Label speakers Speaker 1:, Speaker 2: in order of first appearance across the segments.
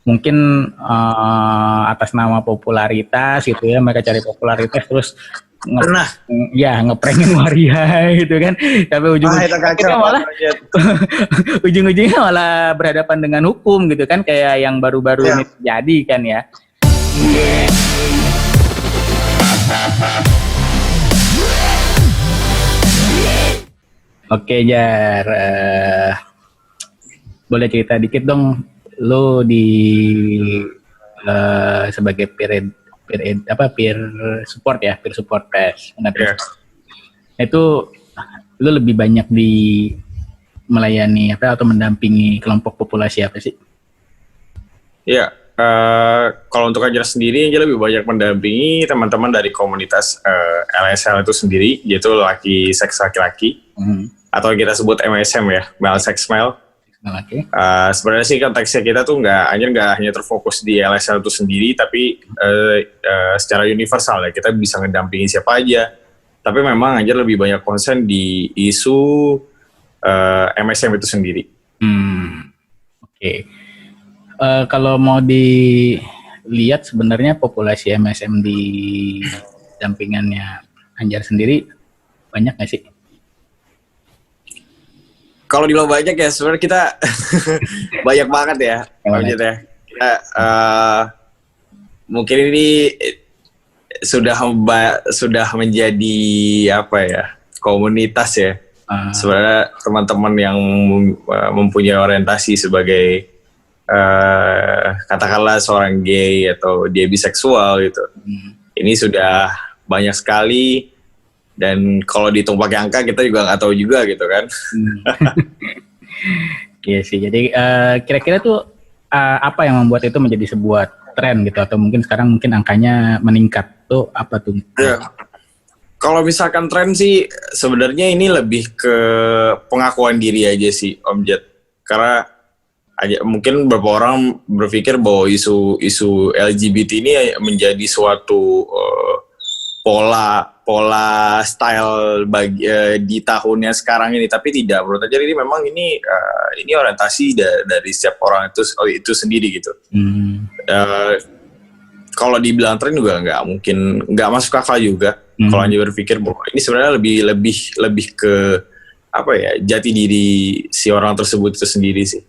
Speaker 1: mungkin atas nama popularitas gitu ya, mereka cari popularitas terus
Speaker 2: Nah,
Speaker 1: ngeprengin waria gitu kan, tapi ujung-ujungnya malah ujung-ujungnya malah berhadapan dengan hukum gitu kan, kayak yang baru-baru ini terjadi kan ya. Oke Jar, boleh cerita dikit dong, lo di sebagai peer support ya, peer support PES. Itu lo lebih banyak di melayani atau mendampingi kelompok populasi apa sih?
Speaker 2: Ya, kalau untuk Anjar sendiri, Anjar lebih banyak mendampingi teman-teman dari komunitas LSL itu sendiri, yaitu seks laki-laki, atau kita sebut MSM ya, male sex male. Sebenarnya sih konteksnya kita tuh Anjar nggak hanya terfokus di LSL itu sendiri, tapi secara universal ya, kita bisa ngedampingi siapa aja. Tapi memang Anjar lebih banyak konsen di isu MSM itu sendiri.
Speaker 1: Oke. Kalau mau dilihat sebenarnya populasi MSM di dampingannya Anjar sendiri banyak nggak sih?
Speaker 2: Kalau dibilang banyak ya, sebenarnya kita banyak banget ya. Kita, mungkin ini sudah menjadi komunitas ya. Sebenarnya teman-teman yang mempunyai orientasi sebagai katakanlah seorang gay atau dia biseksual gitu. Ini sudah banyak sekali. Dan kalau dihitung pakai angka kita juga nggak tahu juga gitu kan.
Speaker 1: Iya sih. Jadi kira-kira tuh apa yang membuat itu menjadi sebuah tren gitu, atau mungkin sekarang angkanya meningkat tuh apa tuh?
Speaker 2: Ya. Kalau misalkan tren sih sebenarnya ini lebih ke pengakuan diri aja sih Om Jet. Karena mungkin beberapa orang berpikir bahwa isu LGBT ini menjadi suatu pola style di tahunnya sekarang ini, tapi tidak, menurut aja ini memang ini orientasi dari setiap orang itu sendiri gitu. Kalau dibilang tren juga nggak masuk akal juga. Kalau hanya berpikir bahwa ini sebenarnya lebih ke jati diri si orang tersebut itu sendiri sih.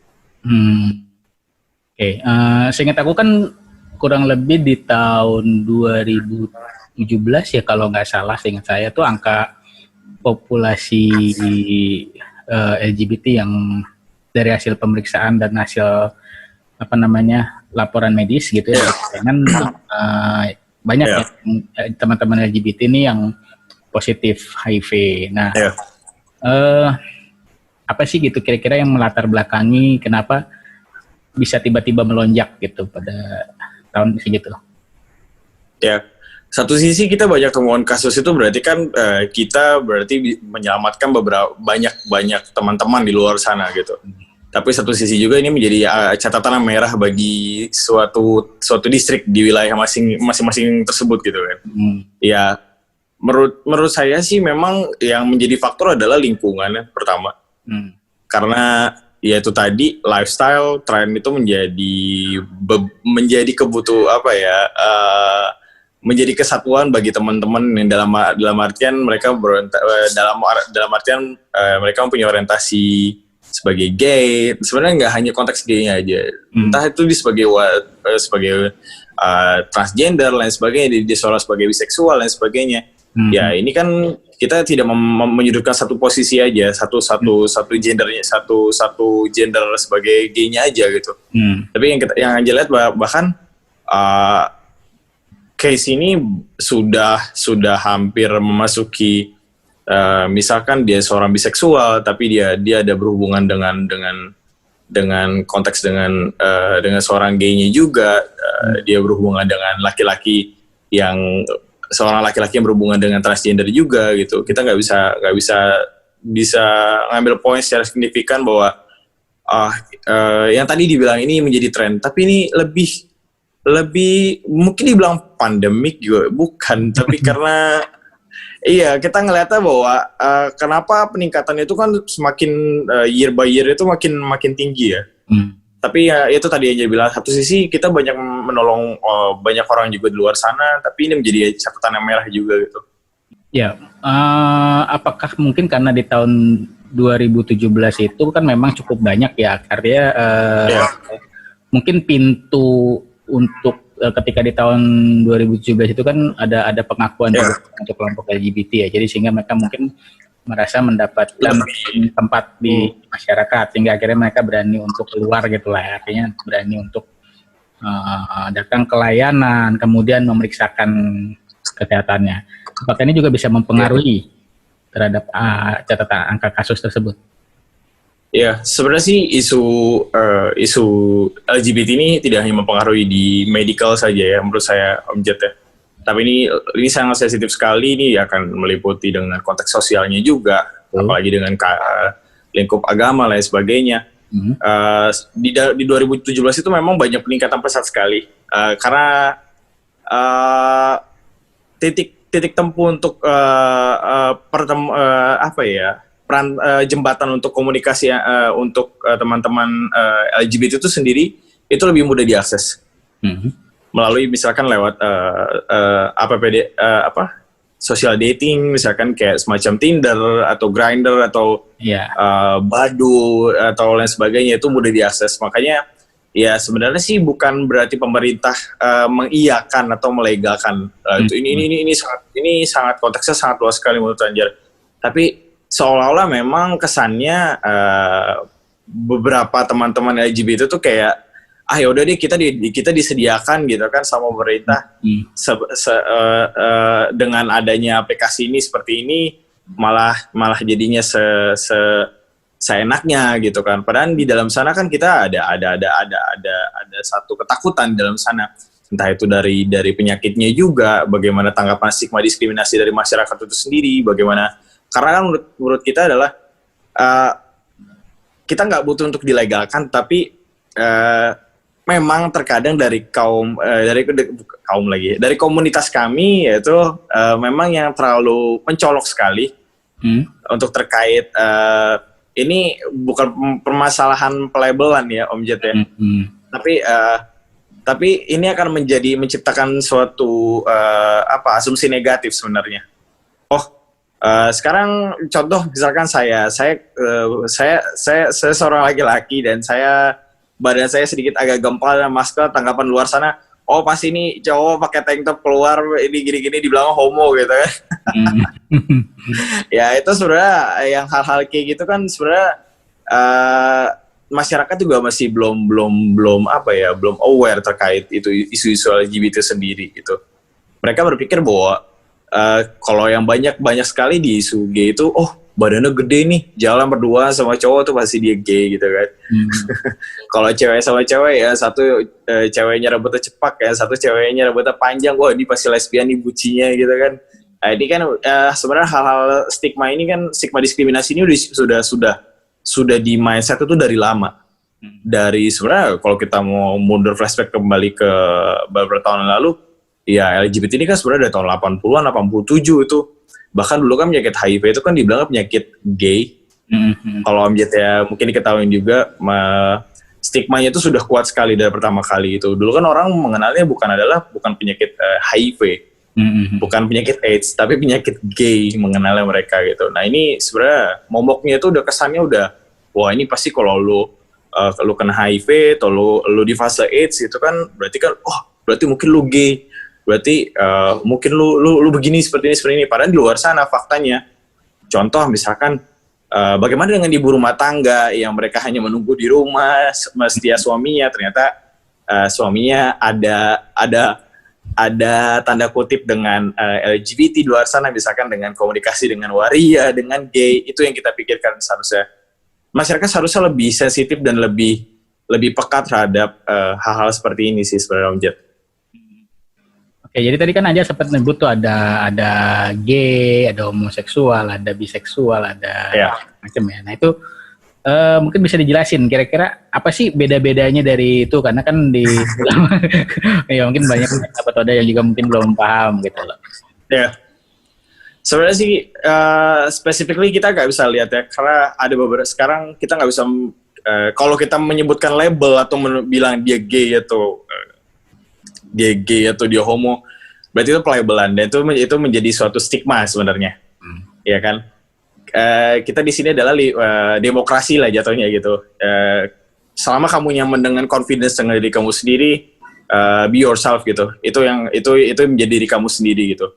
Speaker 1: Oke. Seingat aku kan kurang lebih di tahun 2017 ya kalau nggak salah, seingat saya tuh angka populasi LGBT yang dari hasil pemeriksaan dan hasil laporan medis gitu ya, kan banyak ya teman-teman LGBT ini yang positif HIV. Nah, apa sih gitu kira-kira yang melatar belakangi kenapa bisa tiba-tiba melonjak gitu pada tahun segitu?
Speaker 2: Ya. Satu sisi kita banyak temuan kasus itu berarti kan kita berarti menyelamatkan banyak teman-teman di luar sana gitu. Tapi satu sisi juga ini menjadi catatan merah bagi suatu distrik di wilayah masing-masing tersebut gitu kan. Ya menurut saya sih memang yang menjadi faktor adalah lingkungan pertama. Karena ya itu tadi lifestyle tren itu menjadi menjadi kesatuan bagi teman-teman yang dalam artian mereka mereka mempunyai orientasi sebagai gay. Sebenarnya nggak hanya konteks gay-nya aja, entah itu sebagai transgender lain sebagainya, dia seorang sebagai biseksual lain sebagainya. Ya ini kan kita tidak menyudutkan satu posisi aja, satu gender sebagai gay-nya aja gitu. Tapi yang Anja lihat bahkan case ini sudah hampir memasuki misalkan dia seorang biseksual tapi dia ada berhubungan dengan konteks dengan seorang gay-nya juga, dia berhubungan dengan seorang laki-laki yang berhubungan dengan transgender juga gitu. Kita nggak bisa ngambil poin secara signifikan bahwa yang tadi dibilang ini menjadi tren, tapi ini lebih mungkin dibilang pandemik juga bukan, tapi karena kita ngeliatnya bahwa kenapa peningkatan itu kan semakin year by year itu makin tinggi ya. Tapi ya itu tadi yang jadi bilang, satu sisi kita banyak menolong banyak orang juga di luar sana, tapi ini menjadi catatan yang merah juga gitu.
Speaker 1: Ya, apakah mungkin karena di tahun 2017 itu kan memang cukup banyak ya, artinya mungkin pintu untuk ketika di tahun 2017 itu kan ada pengakuan juga untuk kelompok LGBT ya, jadi sehingga mereka mungkin merasa mendapatkan tempat di masyarakat, sehingga akhirnya mereka berani untuk keluar gitu lah, artinya berani untuk datang ke layanan, kemudian memeriksakan kesehatannya. Apakah ini juga bisa mempengaruhi terhadap catatan angka kasus tersebut?
Speaker 2: Ya, sebenarnya sih isu LGBT ini tidak hanya mempengaruhi di medical saja ya, menurut saya Om Jet ya. Tapi ini sangat sensitif sekali, ini akan meliputi dengan konteks sosialnya juga, apalagi dengan lingkup agama lain sebagainya. Di 2017 itu memang banyak peningkatan pesat sekali, karena titik tempuh untuk peran jembatan untuk komunikasi untuk teman-teman LGBT itu sendiri itu lebih mudah diakses. Melalui misalkan lewat social dating, misalkan kayak semacam Tinder atau Grindr atau Badoo atau lain sebagainya, itu mudah diakses. Makanya ya sebenarnya sih bukan berarti pemerintah mengiyakan atau melegalkan ini sangat konteksnya sangat luas sekali menurut Anjar. Tapi seolah-olah memang kesannya beberapa teman-teman LGBT itu kayak yaudah deh kita disediakan gitu kan sama pemerintah dengan adanya aplikasi ini seperti ini malah jadinya seenaknya gitu kan. Padahal di dalam sana kan kita ada satu ketakutan di dalam sana, entah itu dari penyakitnya juga, bagaimana tanggapan stigma diskriminasi dari masyarakat itu sendiri, bagaimana, karena kan menurut kita adalah kita nggak butuh untuk dilegalkan, tapi memang terkadang dari dari komunitas kami yaitu memang yang terlalu mencolok sekali untuk terkait ini bukan permasalahan pelabelan ya Om Jet ya, tapi ini akan menciptakan suatu asumsi negatif sebenarnya. Sekarang contoh misalkan saya seorang laki-laki dan badan saya sedikit agak gempal dan masker, tanggapan luar sana, pasti ini cowok pakai tank top keluar ini gini-gini dibilang homo gitu kan. Ya itu sebenarnya yang hal-hal kayak gitu kan sebenarnya masyarakat juga masih belum aware terkait itu isu-isu LGBT sendiri gitu. Mereka berpikir bahwa kalau yang banyak sekali di isu gay itu badannya gede nih, jalan berdua sama cowok tuh pasti dia gay gitu kan. Kalau cewek sama cewek ya, satu ceweknya rambutnya cepak ya, satu ceweknya rambutnya panjang, ini pasti lesbian nih bucinya gitu kan. Nah, ini kan sebenarnya hal-hal stigma ini kan, stigma diskriminasi ini sudah di mindset itu dari lama. Dari sebenarnya kalau kita mau mundur flashback kembali ke beberapa tahun lalu, ya LGBT ini kan sebenarnya dari tahun 80-an, 87 itu. Bahkan dulu kan penyakit HIV itu kan dibilang penyakit gay. Kalau Om Jet ya mungkin diketahui juga, stigmanya itu sudah kuat sekali dari pertama kali itu. Dulu kan orang mengenalnya bukan penyakit HIV, bukan penyakit AIDS, tapi penyakit gay mengenalnya mereka gitu. Nah ini sebenarnya momoknya itu udah kesannya wah ini pasti kalau lu kena HIV atau lu di fase AIDS itu kan berarti mungkin lu gay. Berarti mungkin lu begini seperti ini. Padahal di luar sana faktanya, contoh misalkan bagaimana dengan ibu rumah tangga yang mereka hanya menunggu di rumah setia suaminya, ternyata suaminya ada tanda kutip dengan LGBT di luar sana, misalkan dengan komunikasi dengan waria, dengan gay. Itu yang kita pikirkan seharusnya masyarakat seharusnya lebih sensitif dan lebih peka terhadap hal-hal seperti ini sih sebenarnya Om Jet.
Speaker 1: Oke, jadi tadi kan aja sempat nyebut tuh ada gay, ada homoseksual, ada biseksual, ada macam ya. Nah itu mungkin bisa dijelasin kira-kira apa sih beda-bedanya dari itu, karena kan di ya mungkin banyak sahabat Oda yang juga mungkin belum paham gitu loh.
Speaker 2: Ya, sebenarnya sih specifically kita nggak bisa lihat ya, karena ada beberapa sekarang kita nggak bisa kalau kita menyebutkan label atau bilang dia gay atau dia homo, berarti itu pelabelan dan itu menjadi suatu stigma sebenarnya, ya kan? Kita di sini adalah demokrasi lah jatuhnya gitu. Selama kamu nyaman dengan confidence dengan diri kamu sendiri, be yourself gitu. Itu menjadi diri kamu sendiri gitu.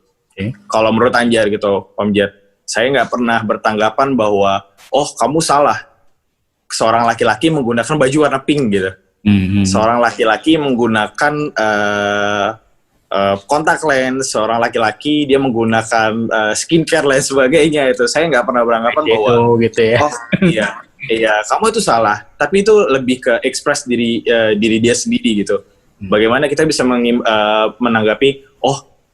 Speaker 2: Kalau menurut Anjar gitu, Om Jet, saya nggak pernah bertanggapan bahwa kamu salah. Seorang laki-laki menggunakan baju warna pink gitu. Seorang laki-laki menggunakan kontak lens, seorang laki-laki dia menggunakan skincare dan sebagainya itu. Saya nggak pernah beranggapan bahwa
Speaker 1: gitu ya.
Speaker 2: Iya, kamu itu salah. Tapi itu lebih ke express diri dia sendiri gitu. Bagaimana kita bisa menanggapi,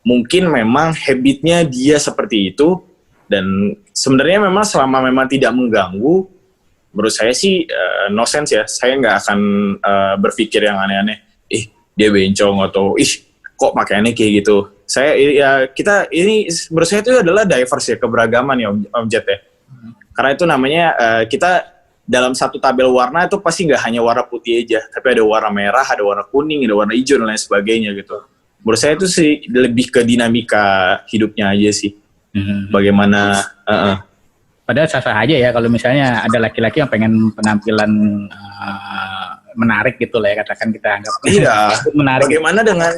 Speaker 2: mungkin memang habitnya dia seperti itu, dan sebenarnya memang selama memang tidak mengganggu, menurut saya sih no sense ya. Saya nggak akan berpikir yang aneh-aneh. Dia bencong atau kok pakaiannya kayak gitu. Kita ini menurut saya itu adalah diverse ya, keberagaman ya Om Jet ya. Karena itu namanya kita dalam satu tabel warna itu pasti nggak hanya warna putih aja, tapi ada warna merah, ada warna kuning, ada warna hijau dan lain sebagainya gitu. Menurut saya itu sih lebih ke dinamika hidupnya aja sih. Bagaimana?
Speaker 1: Padahal sah-sah aja ya kalau misalnya ada laki-laki yang pengen penampilan menarik gitu lah ya, katakan kita anggap.
Speaker 2: Iya.
Speaker 1: Menarik.
Speaker 2: Bagaimana dengan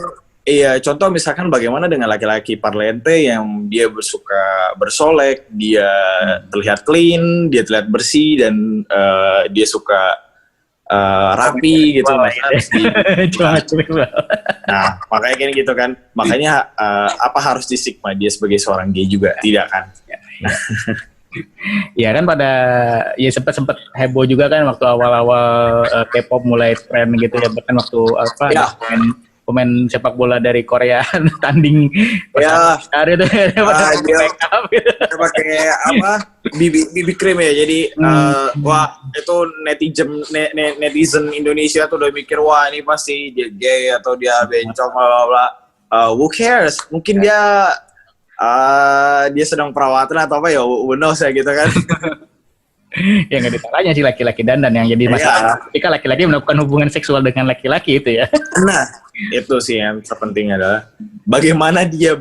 Speaker 2: contoh misalkan bagaimana dengan laki-laki parlente yang dia suka bersolek, dia terlihat clean, dia terlihat bersih, dan dia suka rapi gitu. Nah, makanya kayak gitu kan. Makanya apa harus disigma dia sebagai seorang gay juga? Tidak kan?
Speaker 1: Ya kan sempat heboh juga kan waktu awal-awal K-pop mulai tren gitu ya, bahkan waktu pemain sepak bola dari Korea tanding hari itu
Speaker 2: dia pakai BB cream ya, jadi wah itu netizen Indonesia tuh udah mikir wah ini pasti dia gay atau dia bencong bla bla. Who cares, mungkin dia sedang perawatan atau apa ya, benar saya gitu kan.
Speaker 1: Ya nggak disalahnya sih laki-laki dandan yang jadi masalah ketika laki-laki melakukan hubungan seksual dengan laki-laki itu ya.
Speaker 2: Nah itu sih yang terpenting adalah bagaimana dia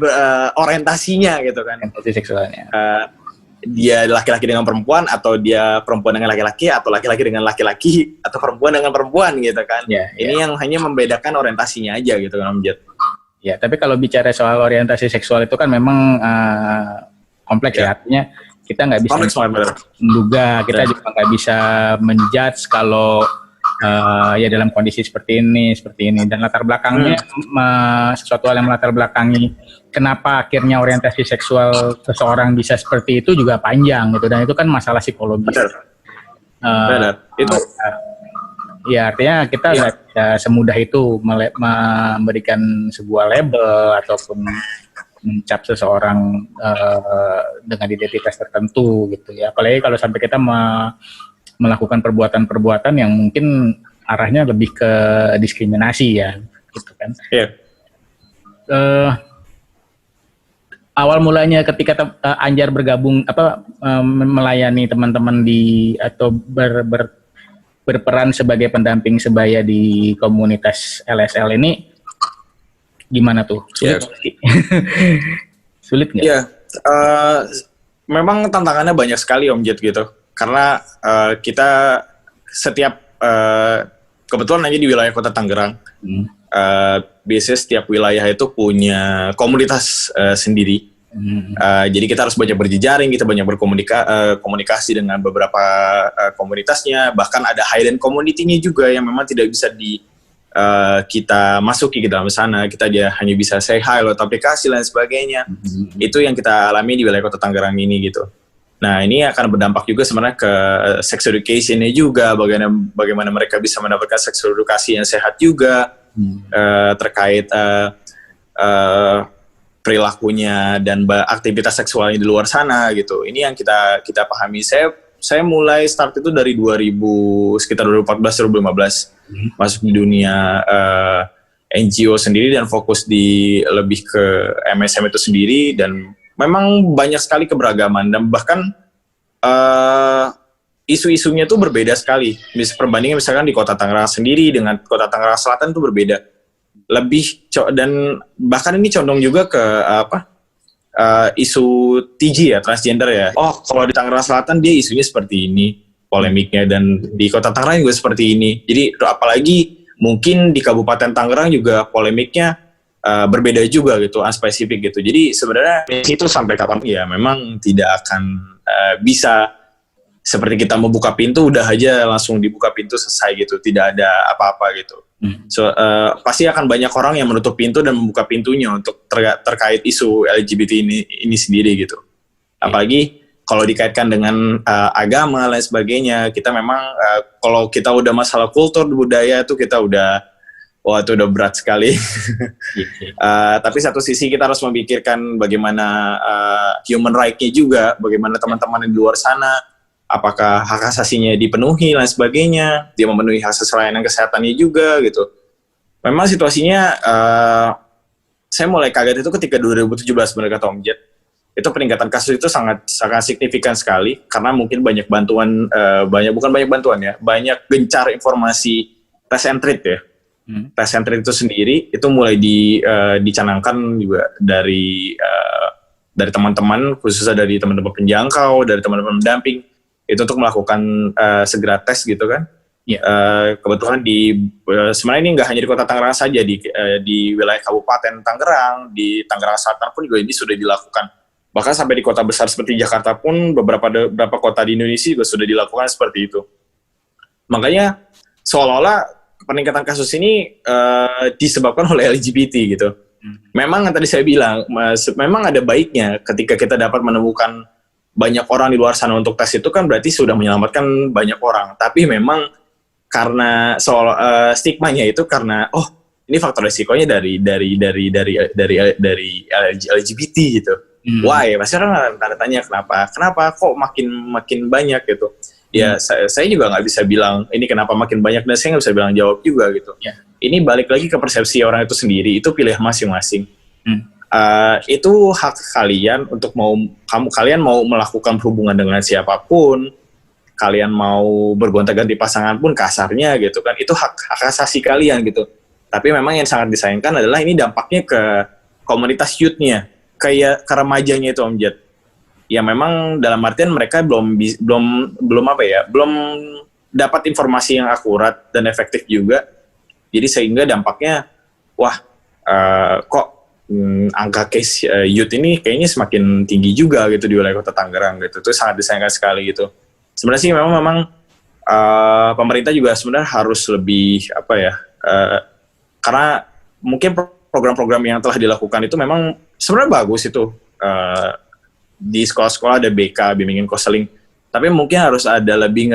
Speaker 2: orientasinya gitu kan,
Speaker 1: orientasi seksualnya.
Speaker 2: Dia laki-laki dengan perempuan atau dia perempuan dengan laki-laki atau laki-laki dengan laki-laki atau perempuan dengan perempuan gitu kan. Ini yang hanya membedakan orientasinya aja gitu kan Om Jet.
Speaker 1: Ya, tapi kalau bicara soal orientasi seksual itu kan memang kompleks ya. Artinya kita nggak bisa menduga, kita juga nggak bisa menjudge kalau ya dalam kondisi seperti ini. Dan latar belakangnya sesuatu hal yang melatar belakangi kenapa akhirnya orientasi seksual seseorang bisa seperti itu juga panjang gitu, dan itu kan masalah psikologis.
Speaker 2: Benar. Itu
Speaker 1: ya artinya kita nggak bisa semudah itu memberikan sebuah label ataupun mencap seseorang dengan identitas tertentu gitu ya. Apalagi kalau sampai kita melakukan perbuatan-perbuatan yang mungkin arahnya lebih ke diskriminasi ya, gitu kan. Awal mulanya ketika Anjar bergabung melayani teman-teman atau berperan sebagai pendamping sebaya di komunitas LSL ini, gimana tuh? Sulit nggak?
Speaker 2: Iya, memang tantangannya banyak sekali Om Jet gitu. Karena kita setiap kebetulan aja di wilayah Kota Tangerang, biasanya setiap wilayah itu punya komunitas sendiri. Jadi kita harus banyak berjejaring, kita banyak berkomunikasi dengan beberapa komunitasnya, bahkan ada hidden community-nya juga yang memang tidak bisa kita masuki ke dalam sana. Kita hanya bisa say hi lewat aplikasi dan sebagainya. Itu yang kita alami di wilayah Kota Tangerang ini gitu. Nah ini akan berdampak juga sebenarnya ke sex education-nya juga, bagaimana mereka bisa mendapatkan sex edukasi yang sehat juga, terkait perilakunya dan aktivitas seksualnya di luar sana gitu. Ini yang kita pahami. Saya mulai start itu dari sekitar 2014-2015 masuk di dunia NGO sendiri dan fokus lebih ke MSM itu sendiri, dan memang banyak sekali keberagaman, dan bahkan isu-isunya tuh berbeda sekali. Perbandingan misalkan di Kota Tangerang sendiri dengan Kota Tangerang Selatan tuh berbeda. Dan bahkan ini condong juga ke isu TG ya, transgender ya. Oh, kalau di Tangerang Selatan dia isunya seperti ini, polemiknya, dan di Kota Tangerang juga seperti ini. Jadi apalagi mungkin di Kabupaten Tangerang juga polemiknya berbeda juga gitu, unspesifik gitu. Jadi sebenarnya itu sampai kapan ya memang tidak akan bisa seperti kita membuka pintu udah aja langsung dibuka pintu selesai gitu, tidak ada apa-apa gitu. So pasti akan banyak orang yang menutup pintu dan membuka pintunya untuk terkait isu LGBT ini sendiri gitu. Apalagi kalau dikaitkan dengan agama lain sebagainya, kita memang kalau kita udah masalah kultur budaya itu kita udah itu udah berat sekali. Tapi satu sisi kita harus memikirkan bagaimana human right-nya juga, bagaimana teman-teman di luar sana, apakah hak asasinya dipenuhi dan sebagainya, dia memenuhi hak asasi layanan kesehatannya juga gitu. Memang situasinya saya mulai kaget itu ketika 2017 benar kata Om Jet. Itu peningkatan kasus itu sangat signifikan sekali karena mungkin banyak bantuan banyak gencar informasi test and treat ya. Test and treat itu sendiri itu mulai dicanangkan juga dari teman-teman, khususnya dari teman-teman penjangkau, dari teman-teman pendamping itu untuk melakukan segera tes gitu kan. Kebetulan sebenarnya ini nggak hanya di Kota Tangerang saja, di wilayah Kabupaten Tangerang, di Tangerang Selatan pun juga ini sudah dilakukan. Bahkan sampai di kota besar seperti Jakarta pun beberapa kota di Indonesia juga sudah dilakukan seperti itu. Makanya seolah-olah peningkatan kasus ini disebabkan oleh LGBT gitu. Memang yang tadi saya bilang, memang ada baiknya ketika kita dapat menemukan banyak orang di luar sana untuk tes itu kan berarti sudah menyelamatkan banyak orang. Tapi memang karena stigmanya itu karena ini faktor resikonya dari LGBT gitu. Why? Pasti orang tanda tanya kenapa kok makin banyak gitu. Ya saya juga nggak bisa bilang ini kenapa makin banyak dan saya nggak bisa bilang jawab juga gitu. Ini balik lagi ke persepsi orang itu sendiri, itu pilih masing-masing. Itu hak kalian untuk kalian mau melakukan hubungan dengan siapapun, kalian mau bergonta-ganti pasangan pun kasarnya gitu kan, itu hak asasi kalian gitu. Tapi memang yang sangat disayangkan adalah ini dampaknya ke komunitas youth-nya, kayak ke remajanya itu Om Jet. Ya memang dalam artian mereka belum dapat informasi yang akurat dan efektif juga. Jadi sehingga dampaknya kok angka case youth ini kayaknya semakin tinggi juga gitu di wilayah Kota Tangerang gitu. Itu sangat disayangkan sekali gitu. Sebenarnya sih memang pemerintah juga sebenarnya harus lebih karena mungkin program-program yang telah dilakukan itu memang sebenarnya bagus itu. Di sekolah-sekolah ada BK, bimbingan konseling, tapi mungkin harus ada lebih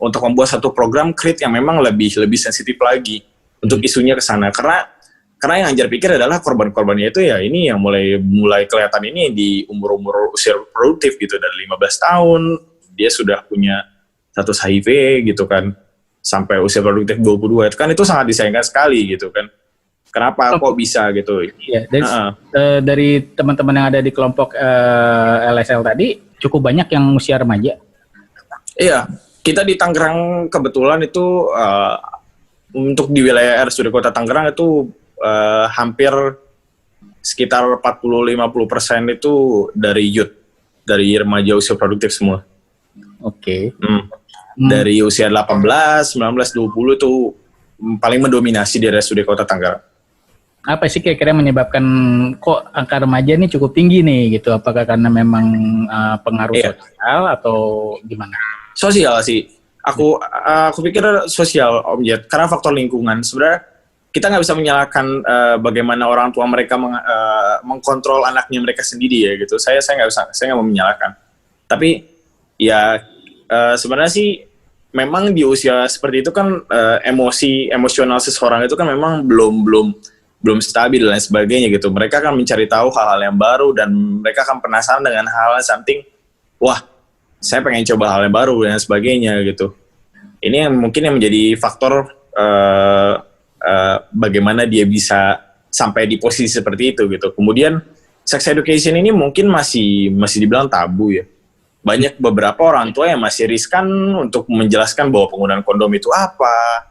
Speaker 2: untuk membuat satu program yang memang lebih sensitif lagi untuk isunya ke sana. Karena yang Anjar pikir adalah korban-korbannya itu ya ini yang mulai kelihatan ini di umur usia produktif gitu, dari 15 tahun dia sudah punya status HIV gitu kan, sampai usia produktif 22 itu kan, itu sangat disayangkan sekali gitu kan. Kenapa kok bisa gitu?
Speaker 1: Iya, dari teman-teman yang ada di kelompok LSL tadi cukup banyak yang usia remaja.
Speaker 2: Iya, kita di Tangerang kebetulan itu untuk di wilayah RSUD Kota Tangerang itu hampir sekitar 40-50% itu dari youth, dari remaja usia produktif semua.
Speaker 1: Oke.
Speaker 2: Dari usia 18, 19, 20 itu paling mendominasi di RSUD Kota Tangerang.
Speaker 1: Apa sih kira-kira menyebabkan kok angka remaja ini cukup tinggi nih gitu? Apakah karena memang pengaruh sosial atau gimana?
Speaker 2: Sosial sih. Aku pikir sosial Om Jet, karena faktor lingkungan. Sebenarnya kita nggak bisa menyalahkan bagaimana orang tua mereka mengkontrol anaknya mereka sendiri ya gitu. Saya nggak mau menyalahkan. Tapi ya sebenarnya sih memang di usia seperti itu kan emosional seseorang itu kan memang belum stabil dan sebagainya gitu. Mereka akan mencari tahu hal-hal yang baru dan mereka akan penasaran dengan hal-hal something. Wah, saya pengen coba hal yang baru dan sebagainya gitu. Ini yang mungkin yang menjadi faktor bagaimana dia bisa sampai di posisi seperti itu gitu. Kemudian sex education ini mungkin masih dibilang tabu ya. banyak beberapa orang tua yang masih riskan untuk menjelaskan bahwa penggunaan kondom itu apa,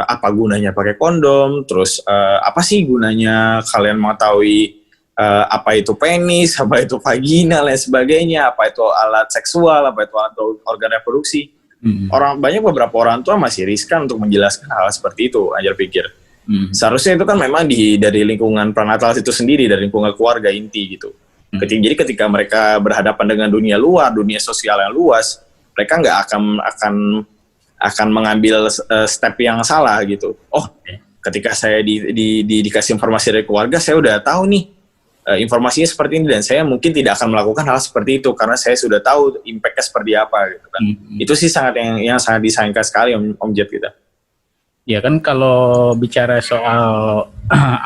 Speaker 2: apa gunanya pakai kondom, terus apa sih gunanya kalian mengetahui apa itu penis, apa itu vagina, lain sebagainya, apa itu alat seksual, apa itu alat organ reproduksi. Beberapa orang tua masih riskan untuk menjelaskan hal seperti itu, Anjar pikir. Seharusnya itu kan memang dari lingkungan pranatal itu sendiri, dari lingkungan keluarga inti gitu. Jadi ketika mereka berhadapan dengan dunia luar, dunia sosial yang luas, mereka nggak akan mengambil step yang salah gitu. Oh, ketika saya dikasih informasi dari keluarga, saya udah tahu nih informasinya seperti ini, dan saya mungkin tidak akan melakukan hal seperti itu karena saya sudah tahu impact-nya seperti apa gitu kan. Itu sih yang sangat disayangkan sekali Om Jet kita.
Speaker 1: Ya kan, kalau bicara soal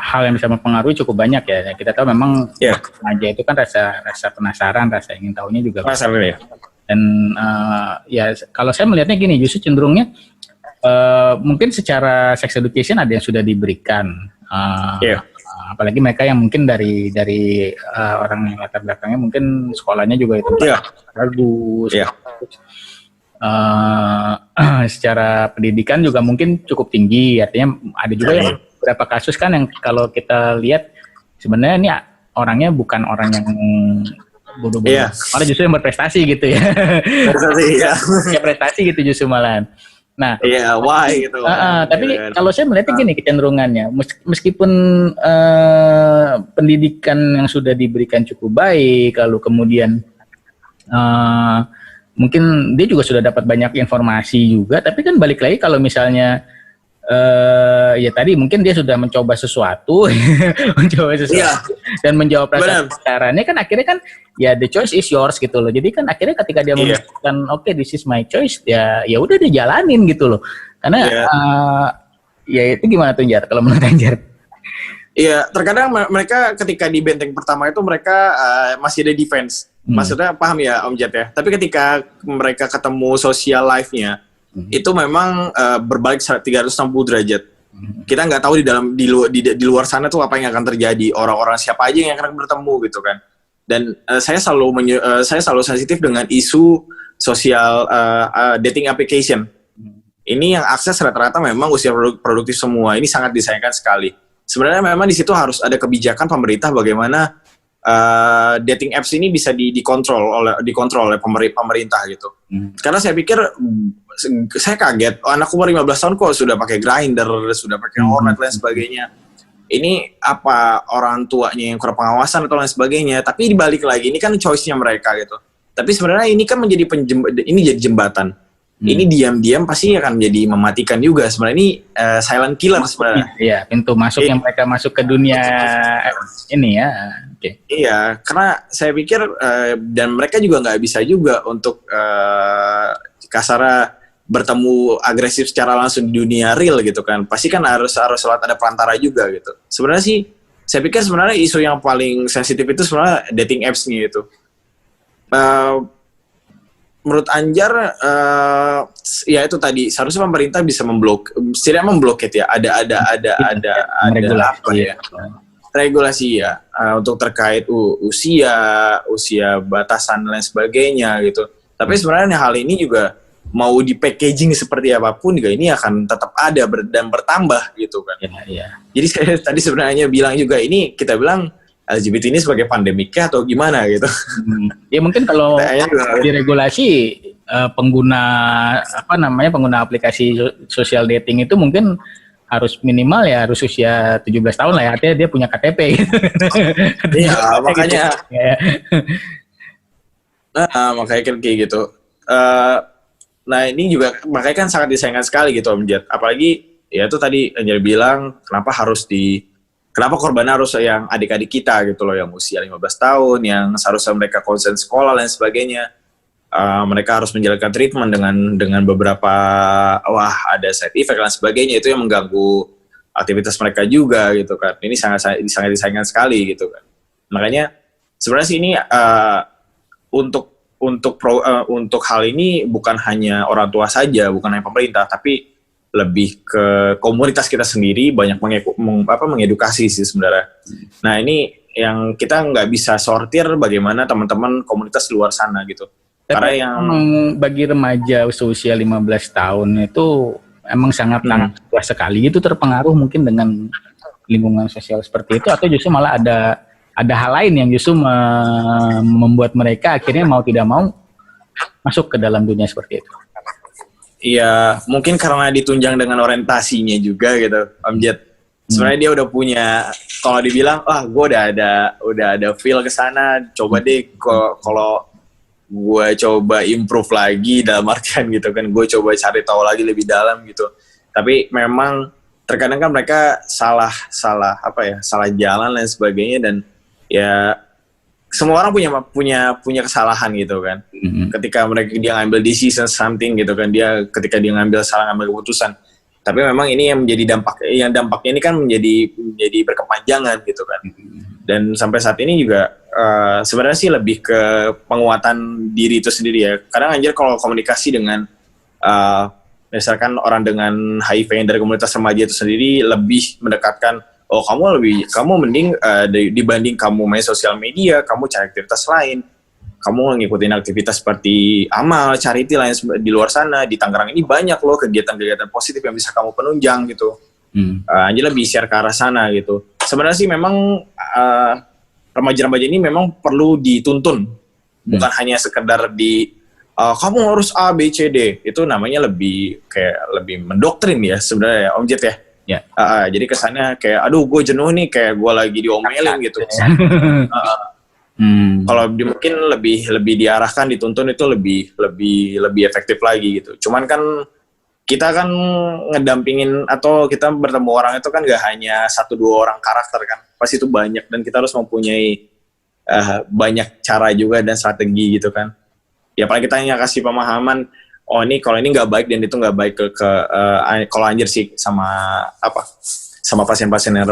Speaker 1: hal yang bisa mempengaruhi cukup banyak ya. Kita tahu memang aja itu kan rasa penasaran, rasa ingin tahunya juga.
Speaker 2: Ya.
Speaker 1: Dan ya kalau saya melihatnya gini, justru cenderungnya mungkin secara sex education ada yang sudah diberikan. Apalagi mereka yang mungkin dari orang yang latar belakangnya mungkin sekolahnya juga itu bagus. Secara pendidikan juga mungkin cukup tinggi, artinya ada juga yang beberapa kasus kan yang kalau kita lihat sebenarnya ini orangnya bukan orang yang bodoh-bodoh, malah justru yang berprestasi gitu ya. Prestasi gitu justru malahan. Nah,
Speaker 2: why gitu.
Speaker 1: Tapi kalau saya melihatnya gini kecenderungannya, meskipun pendidikan yang sudah diberikan cukup baik, lalu kemudian mungkin dia juga sudah dapat banyak informasi juga, tapi kan balik lagi kalau misalnya ya tadi mungkin dia sudah mencoba sesuatu, dan menjawab rasa penasarannya kan akhirnya kan ya the choice is yours gitu loh. Jadi kan akhirnya ketika dia memutuskan oke, this is my choice, ya udah dia jalanin gitu loh. Karena ya itu gimana tuh Jar kalau menurut Anjar?
Speaker 2: Iya, terkadang mereka ketika di benteng pertama itu mereka masih ada defense. Maksudnya paham ya Om Jet ya. Tapi ketika mereka ketemu social life-nya, itu memang berbalik 360 derajat. Kita nggak tahu di luar sana tuh apa yang akan terjadi, orang-orang siapa aja yang akan bertemu gitu kan. Dan saya selalu sensitif dengan isu sosial dating application. Ini yang akses rata-rata memang usia produktif semua. Ini sangat disayangkan sekali. Sebenarnya memang di situ harus ada kebijakan pemerintah bagaimana dating apps ini bisa dikontrol oleh pemerintah gitu. Karena saya pikir, saya kaget, anak umur 15 tahun kok sudah pakai Grindr, sudah pakai Hornet lain sebagainya. Ini apa orang tuanya yang kurang pengawasan atau lain sebagainya? Tapi dibalik lagi, ini kan choice-nya mereka gitu. Tapi sebenarnya ini kan menjadi jadi jembatan. Ini diam-diam pasti akan menjadi mematikan juga. Sebenarnya ini silent killer sebenarnya.
Speaker 1: Iya, pintu masuk yang mereka masuk ke dunia ini ya.
Speaker 2: Iya, karena saya pikir dan mereka juga nggak bisa juga untuk kasarnya bertemu agresif secara langsung di dunia real gitu kan. Pasti kan harus ada perantara juga gitu. Sebenarnya sih, saya pikir sebenarnya isu yang paling sensitif itu sebenarnya dating apps-nya itu. Menurut Anjar, ya itu tadi seharusnya pemerintah bisa memblokir ya. Ada regulasi ya untuk terkait usia batasan dan lain sebagainya gitu. Tapi sebenarnya hal ini juga mau di packaging seperti apapun juga ini akan tetap ada dan bertambah gitu kan. Jadi saya tadi sebenarnya bilang juga ini kita bilang LGBT ini sebagai pandemiknya atau gimana gitu.
Speaker 1: Ya mungkin kalau diregulasi pengguna aplikasi sosial dating itu mungkin harus minimal ya harus usia 17 tahun lah ya, artinya dia punya KTP gitu.
Speaker 2: Iya, makanya. Makanya kan kayak gitu. Nah ini juga makanya kan sangat disayangkan sekali gitu Om Jet. Apalagi ya itu tadi Anjar bilang kenapa korban harus yang adik-adik kita gitu loh, yang usia 15 tahun, yang seharusnya mereka konsen sekolah dan sebagainya. Mereka harus menjalankan treatment dengan beberapa ada side effect dan sebagainya, itu yang mengganggu aktivitas mereka juga gitu kan. Ini sangat disayangkan sekali gitu kan. Makanya sebenarnya sih ini untuk hal ini bukan hanya orang tua saja, bukan hanya pemerintah, tapi lebih ke komunitas kita sendiri banyak mengedukasi sih sebenarnya. Nah ini yang kita nggak bisa sortir bagaimana teman-teman komunitas luar sana gitu.
Speaker 1: Tapi
Speaker 2: Karena yang
Speaker 1: bagi remaja usia 15 tahun itu emang sangat luas sekali, itu terpengaruh mungkin dengan lingkungan sosial seperti itu, atau justru malah ada hal lain yang justru membuat mereka akhirnya mau tidak mau masuk ke dalam dunia seperti itu.
Speaker 2: Iya, mungkin karena ditunjang dengan orientasinya juga gitu, Om Jet. Sebenarnya dia udah punya, kalau dibilang, gue udah ada feel ke sana, coba deh kalau gue coba improve lagi dalam artian gitu kan, gue coba cari tahu lagi lebih dalam gitu. Tapi memang terkadang kan mereka salah jalan dan sebagainya, dan ya semua orang punya kesalahan gitu kan. Ketika dia ngambil decision something gitu kan, ketika dia ngambil keputusan. Tapi memang ini yang menjadi dampaknya ini kan menjadi berkepanjangan gitu kan. Dan sampai saat ini juga sebenarnya sih lebih ke penguatan diri itu sendiri ya. Kadang anjir kalau komunikasi dengan misalkan orang dengan HIV yang dari komunitas remaja itu sendiri lebih mendekatkan, kamu mending dibanding kamu main sosial media, kamu cari aktivitas lain, kamu ngikutin aktivitas seperti amal, charity lain di luar sana. Di Tangerang ini banyak loh kegiatan-kegiatan positif yang bisa kamu penunjang gitu. Anjir lebih share ke arah sana gitu. Sebenarnya sih memang remaja-remaja ini memang perlu dituntun, bukan hanya sekedar kamu harus A, B, C, D. Itu namanya lebih mendoktrin ya sebenarnya Om Jet ya.
Speaker 1: Ya.
Speaker 2: Jadi kesannya kayak, aduh gue jenuh nih, kayak gue lagi diomelin gitu. Kalau mungkin lebih diarahkan, dituntun itu lebih efektif lagi gitu. Cuman kan kita kan ngedampingin atau kita bertemu orang itu kan gak hanya 1-2 orang karakter kan, pasti itu banyak, dan kita harus mempunyai banyak cara juga dan strategi gitu kan. Ya paling kita hanya kasih pemahaman, kalau ini nggak baik dan itu nggak baik kalau anjir sih sama pasien-pasien yang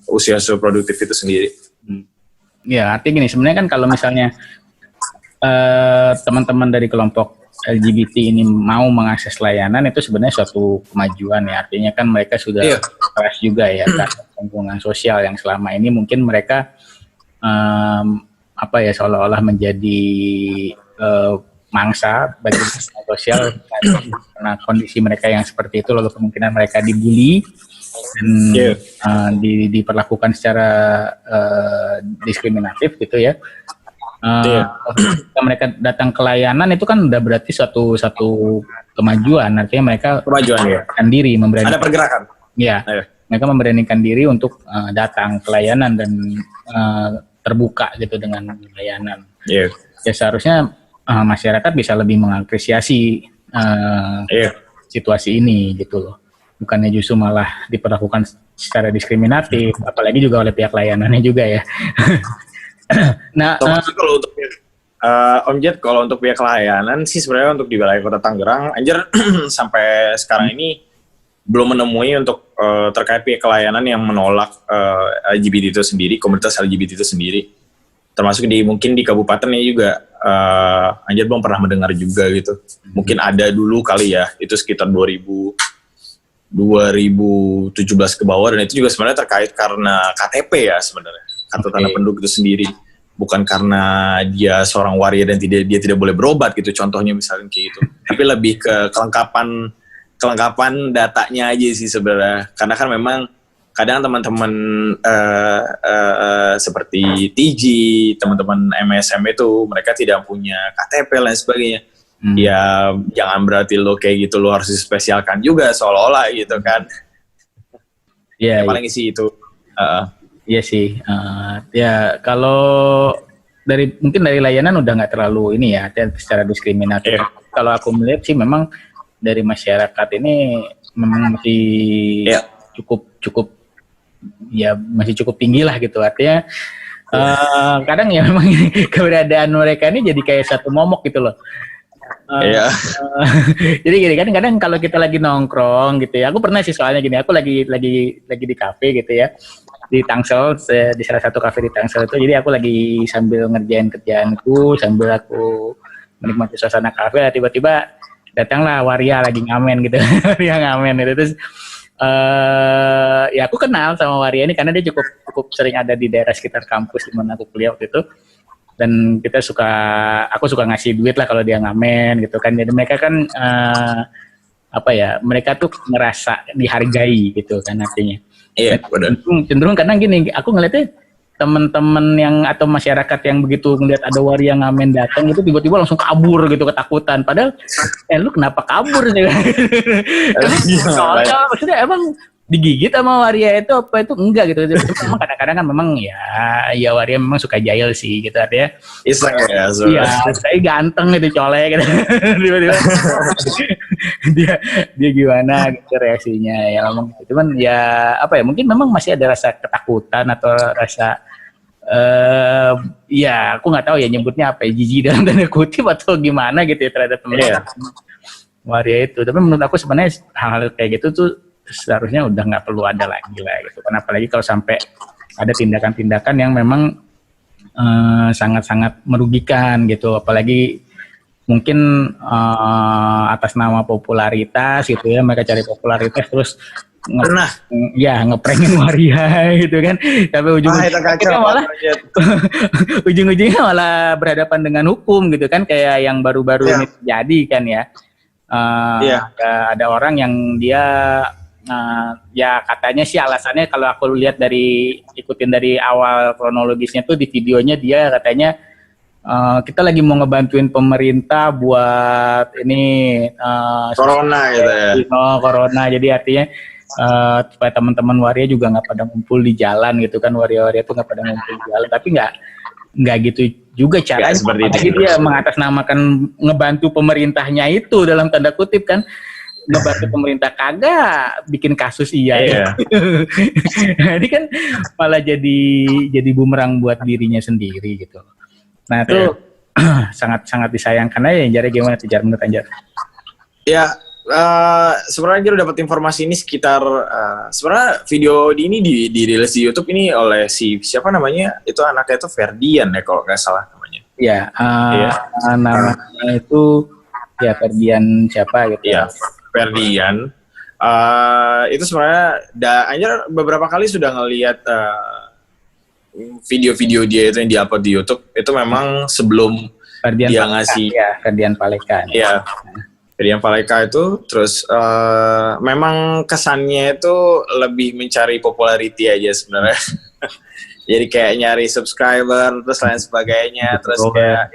Speaker 2: usia produktif itu sendiri.
Speaker 1: Ya artinya gini, sebenarnya kan kalau misalnya teman-teman dari kelompok LGBT ini mau mengakses layanan, itu sebenarnya suatu kemajuan ya. Artinya kan mereka sudah keras juga ya kan, lingkungan sosial yang selama ini mungkin mereka seolah-olah menjadi mangsa bagi sosial karena kondisi mereka yang seperti itu, lalu kemungkinan mereka dibully dan diperlakukan secara diskriminatif gitu ya. Ketika mereka datang ke layanan itu kan udah berarti satu kemajuan, artinya mereka memberanikan diri,
Speaker 2: ada pergerakan.
Speaker 1: Ya, mereka memberanikan diri untuk datang ke layanan dan terbuka gitu dengan layanan. Ya seharusnya masyarakat bisa lebih mengapresiasi situasi ini gitu loh. Bukannya justru malah diperlakukan secara diskriminatif, apalagi juga oleh pihak layanannya juga ya. Nah,
Speaker 2: kalau untuk Om Jet, kalau untuk pihak layanan sih sebenarnya untuk di wilayah Kota Tangerang, anjir sampai sekarang ini belum menemui untuk terkait pihak layanan yang menolak LGBT itu sendiri, komunitas LGBT itu sendiri. Termasuk mungkin di kabupatennya juga, anjir belum pernah mendengar juga gitu. Mungkin ada dulu kali ya, itu sekitar 2017 ke bawah, dan itu juga sebenarnya terkait karena KTP ya sebenarnya, kartu tanda penduduk itu sendiri, bukan karena dia seorang waria dan dia tidak boleh berobat gitu, contohnya misalnya kayak gitu. Tapi lebih ke kelengkapan datanya aja sih sebenarnya, karena kan memang kadang teman-teman seperti TG, teman-teman MSM itu mereka tidak punya KTP dan sebagainya. Ya jangan berarti lo kayak gitu lo harus dispesialkan juga seolah-olah gitu kan.
Speaker 1: Iya.
Speaker 2: Paling sih itu.
Speaker 1: Iya sih. Ya kalau mungkin dari layanan udah nggak terlalu ini ya, secara diskriminatif. Kalau aku melihat sih memang dari masyarakat ini memang masih cukup ya masih cukup tinggi lah gitu. Artinya kadang ya memang keberadaan mereka ini jadi kayak satu momok gitu loh. Jadi gini kan, kadang kalau kita lagi nongkrong gitu ya, aku pernah sih soalnya gini, aku lagi di kafe gitu ya, di Tangsel, di salah satu kafe di Tangsel itu. Jadi aku lagi sambil ngerjain kerjaanku, sambil aku menikmati suasana kafe, tiba-tiba datanglah waria lagi ngamen gitu. Waria ngamen itu, terus ya aku kenal sama waria ini karena dia cukup sering ada di daerah sekitar kampus di mana aku kuliah waktu itu. Dan aku suka ngasih duit lah kalau dia ngamen gitu kan. Jadi mereka kan mereka tuh ngerasa dihargai gitu kan artinya.
Speaker 2: Iya, benar.
Speaker 1: Cenderung karena gini, aku ngeliatnya teman-teman yang atau masyarakat yang begitu ngeliat ada waria ngamen datang itu tiba-tiba langsung kabur gitu ketakutan. Padahal lu kenapa kabur sih? Maksudnya emang digigit sama waria itu apa itu enggak gitu. Memang kadang-kadang kan memang ya waria memang suka jahil sih gitu artinya.
Speaker 2: Iseng ya.
Speaker 1: Iya, saya ganteng gitu colek gitu. Tiba-tiba dia gimana gitu reaksinya ya ngomong gitu. Cuman ya mungkin memang masih ada rasa ketakutan atau rasa ya aku nggak tahu ya nyebutnya apa ya, jijik dalam tanda kutip atau gimana gitu ya terhadap teman-teman waria itu. Tapi menurut aku sebenarnya hal-hal kayak gitu tuh seharusnya udah nggak perlu ada lagi lah gitu. Kenapa lagi kalau sampai ada tindakan-tindakan yang memang sangat-sangat merugikan gitu, apalagi mungkin atas nama popularitas gitu ya, mereka cari popularitas terus ngeprengin waria gitu kan, tapi ujung-ujungnya malah berhadapan dengan hukum gitu kan, kayak yang baru-baru ini terjadi kan ya. Ada orang yang dia ya katanya sih alasannya kalau aku lihat ikutin dari awal kronologisnya tuh di videonya dia katanya kita lagi mau ngebantuin pemerintah buat ini
Speaker 2: corona gitu ya.
Speaker 1: Corona, jadi artinya supaya teman-teman waria juga nggak pada ngumpul di jalan gitu kan, waria-waria tuh nggak pada ngumpul di jalan, tapi nggak gitu juga caranya.
Speaker 2: Seperti
Speaker 1: itu dia mengatasnamakan ngebantu pemerintahnya itu dalam tanda kutip kan, ngebantu pemerintah kagak bikin kasus ya. Jadi kan malah jadi bumerang buat dirinya sendiri gitu. Nah itu sangat disayangkan aja. Jadi gimana tuh Jar menurut Anjar? Ya
Speaker 2: sebenarnya dia udah dapat informasi ini sekitar sebenarnya video ini dirilis di YouTube ini oleh siapa namanya, itu anaknya itu Ferdian ya kalau nggak salah namanya.
Speaker 1: Namanya itu Ferdian siapa gitu.
Speaker 2: Iya, Ferdian. Itu sebenarnya Anjar beberapa kali sudah ngelihat video-video dia itu yang diupload di YouTube. Itu memang sebelum
Speaker 1: Ferdian
Speaker 2: dia
Speaker 1: Paleka,
Speaker 2: ngasih
Speaker 1: Ferdian Paleka.
Speaker 2: Iya. Ferdian Paleka itu terus memang kesannya itu lebih mencari popularity aja sebenarnya. Jadi kayak nyari subscriber terus lain sebagainya, terus kayak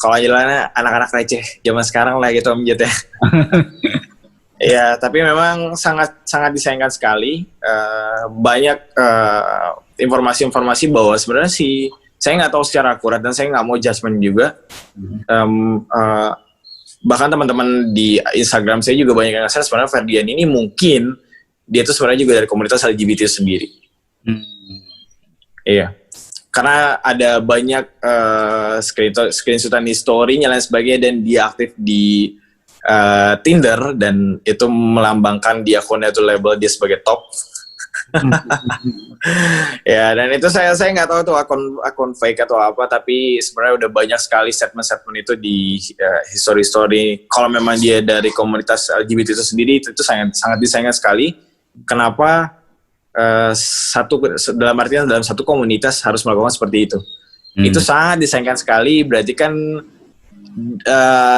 Speaker 2: kalau jalannya anak-anak receh zaman sekarang lah gitu Om Jet ya. Ya, tapi memang sangat disayangkan sekali. Banyak informasi-informasi bahwa sebenarnya saya nggak tahu secara akurat dan saya nggak mau judgement juga. Bahkan teman-teman di Instagram saya juga banyak yang nge-share sebenarnya Ferdian ini mungkin dia tuh sebenarnya juga dari komunitas LGBT sendiri. Iya. Karena ada banyak screenshotan story-nya lain sebagainya, dan dia aktif di Tinder dan itu melambangkan di akunnya itu label dia sebagai top. Ya, dan itu saya nggak tahu tuh akun fake atau apa, tapi sebenarnya udah banyak sekali statement itu di history. Kalau memang dia dari komunitas LGBT itu sendiri, itu sangat disayangkan sekali. Kenapa dalam satu komunitas harus melakukan seperti itu? Itu sangat disayangkan sekali. Berarti kan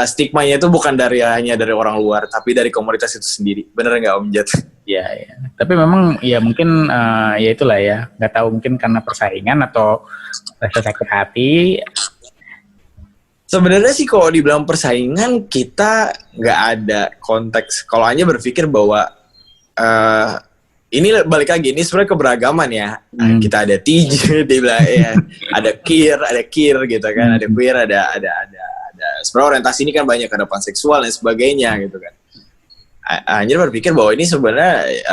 Speaker 2: stigmanya itu bukan hanya dari orang luar, tapi dari komunitas itu sendiri. Bener nggak Om Jet?
Speaker 1: Ya. Tapi memang ya mungkin ya itulah ya, nggak tahu mungkin karena persaingan atau rasa sakit hati.
Speaker 2: Sebenarnya sih kalau dibilang persaingan, kita nggak ada konteks. Kalau hanya berpikir bahwa ini balik lagi, ini sebenarnya keberagaman ya. Kita ada TJ, ada queer gitu kan, ada queer, ada sebenarnya orientasi ini kan banyak, ada panseksual dan sebagainya gitu kan. Anjir berpikir bahwa ini sebenarnya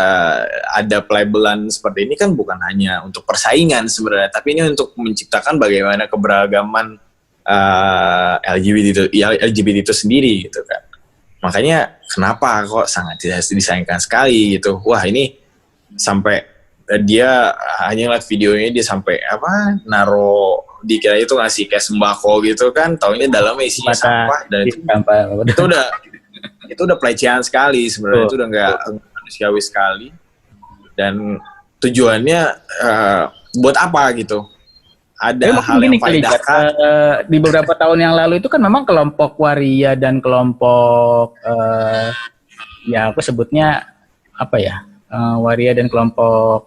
Speaker 2: ada pelabelan seperti ini kan bukan hanya untuk persaingan sebenarnya, tapi ini untuk menciptakan bagaimana keberagaman LGBT itu sendiri gitu kan. Makanya kenapa kok sangat disayangkan sekali gitu. Wah, ini sampai dia hanya ngeliat videonya, dia sampai naro dikira itu ngasih kayak sembako gitu kan, taunya dalamnya isinya sampah, dan itu udah pelecehan sekali sebenarnya. Itu udah nggak manusiawi sekali. Dan tujuannya buat apa gitu? Ada hal yang faedahkah?
Speaker 1: Di beberapa tahun yang lalu itu kan memang kelompok waria dan kelompok ya aku sebutnya apa ya, waria dan kelompok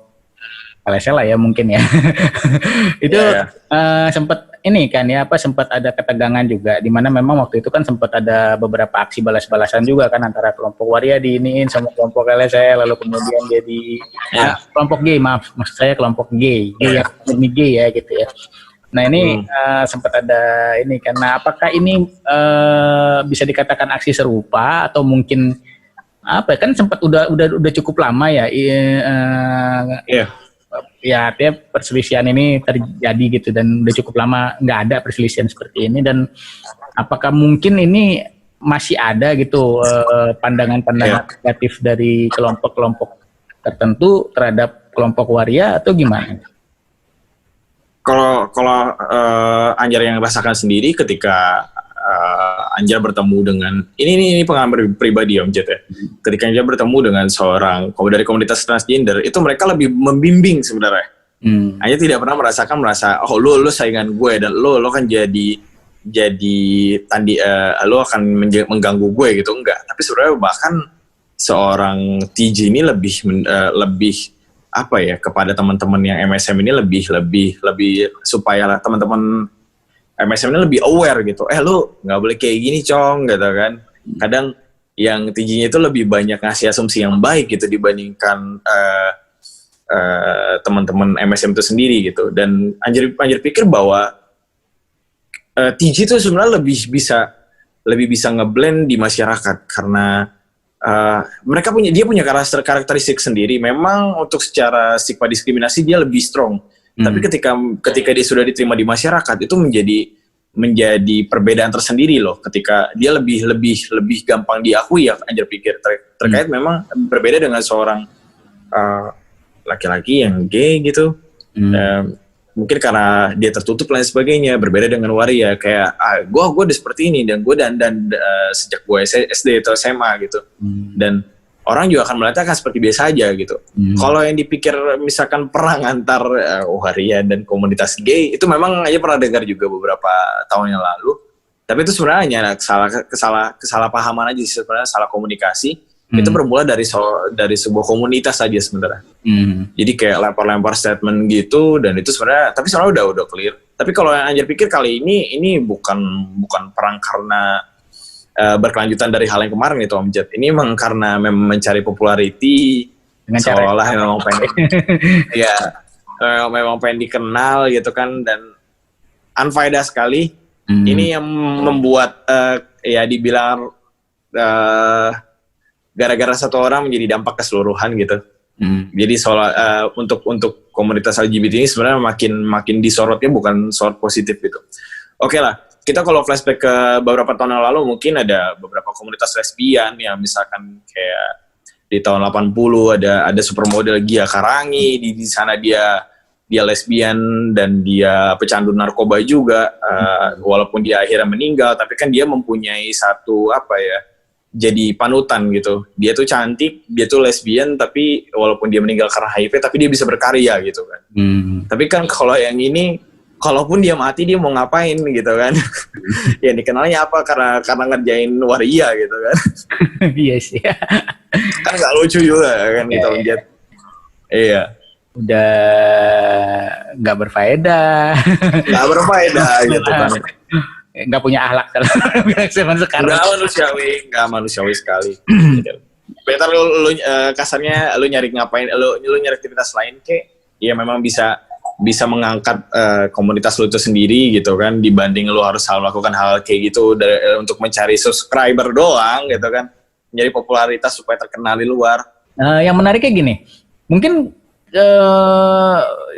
Speaker 1: LSL lah ya mungkin ya. Itu sempat ini kan ya, sempat ada ketegangan juga, di mana memang waktu itu kan sempat ada beberapa aksi balas-balasan juga kan antara kelompok waria diiniin sama kelompok LSL, lalu kemudian jadi kelompok gay, maksud saya kelompok gay ya, ini gay ya gitu ya. Nah ini sempat ada ini, karena apakah ini bisa dikatakan aksi serupa atau mungkin apa kan sempat udah cukup lama ya, ya artinya perselisihan ini terjadi gitu, dan udah cukup lama nggak ada perselisihan seperti ini. Dan apakah mungkin ini masih ada gitu pandangan-pandangan negatif dari kelompok-kelompok tertentu terhadap kelompok waria atau gimana?
Speaker 2: Kalau Anjar yang rasakan sendiri ketika Anjar bertemu dengan ini pengalaman pribadi Om Jet ya. Ketika Anjar bertemu dengan seorang dari komunitas transgender, itu mereka lebih membimbing sebenarnya. Anjar tidak pernah merasa oh lo saingan gue dan lo kan jadi lo akan mengganggu gue gitu, enggak. Tapi sebenarnya bahkan seorang TJ ini lebih apa ya, kepada teman-teman yang MSM ini lebih supaya teman-teman MSM ini lebih aware gitu. Lu nggak boleh kayak gini cong gitu kan. Kadang yang TJ-nya itu lebih banyak ngasih asumsi yang baik gitu dibandingkan teman-teman MSM itu sendiri gitu. Dan Anjir pikir bahwa TJ itu sebenarnya lebih bisa ngeblend di masyarakat, karena dia punya karakteristik sendiri. Memang untuk secara stigma diskriminasi dia lebih strong. Tapi ketika dia sudah diterima di masyarakat, itu menjadi perbedaan tersendiri loh. Ketika dia lebih gampang diakui ya, Anjar pikir terkait memang berbeda dengan seorang laki-laki yang gay gitu. Mungkin karena dia tertutup lain sebagainya, berbeda dengan waria kayak gue udah seperti ini dan gue dandan sejak gue SD atau SMA gitu. Dan orang juga akan melihatnya kan seperti biasa aja gitu. Kalau yang dipikir misalkan perang antar waria dan komunitas gay, itu memang aja pernah dengar juga beberapa tahun yang lalu. Tapi itu sebenarnya hanya kesalahpahaman aja, sebenarnya salah komunikasi. Itu bermula dari sebuah komunitas saja sebenarnya. Jadi kayak lempar-lempar statement gitu, dan itu sebenarnya udah clear. Tapi kalau yang Anjar pikir kali ini bukan perang karena berkelanjutan dari hal yang kemarin itu Om Jet. Ini memang karena mencari popularity, seolah-olah memang pengen memang pengen dikenal gitu kan, dan unfaedah sekali. Ini yang membuat dibilang gara-gara satu orang menjadi dampak keseluruhan gitu. Jadi untuk komunitas LGBT ini sebenarnya makin disorotnya bukan sorot positif gitu. Oke lah. Kita kalau flashback ke beberapa tahun yang lalu, mungkin ada beberapa komunitas lesbian yang misalkan kayak di tahun 80 ada supermodel Gia Karangi, di sana dia lesbian dan dia pecandu narkoba juga, walaupun dia akhirnya meninggal, tapi kan dia mempunyai satu jadi panutan gitu. Dia tuh cantik, dia tuh lesbian, tapi walaupun dia meninggal karena HIV, tapi dia bisa berkarya gitu kan. Tapi kan kalau yang ini, kalaupun dia mati, dia mau ngapain gitu kan. Ya dikenalnya apa, karena ngerjain waria gitu kan.
Speaker 1: Iya sih.
Speaker 2: Kan gak lucu juga kan kita lihat. Iya.
Speaker 1: Udah gak berfaedah.
Speaker 2: Gak berfaedah gitu kan.
Speaker 1: Gak punya akhlak zaman sekarang.
Speaker 2: Gak manusiawi sekali. Better lu kasarnya lu nyari ngapain, lu nyari aktivitas lain kek. Ya memang bisa mengangkat komunitas lu itu sendiri gitu kan, dibanding lu harus melakukan hal kayak gitu untuk mencari subscriber doang gitu kan, menjadi popularitas supaya terkenal di luar.
Speaker 1: Yang menariknya gini, mungkin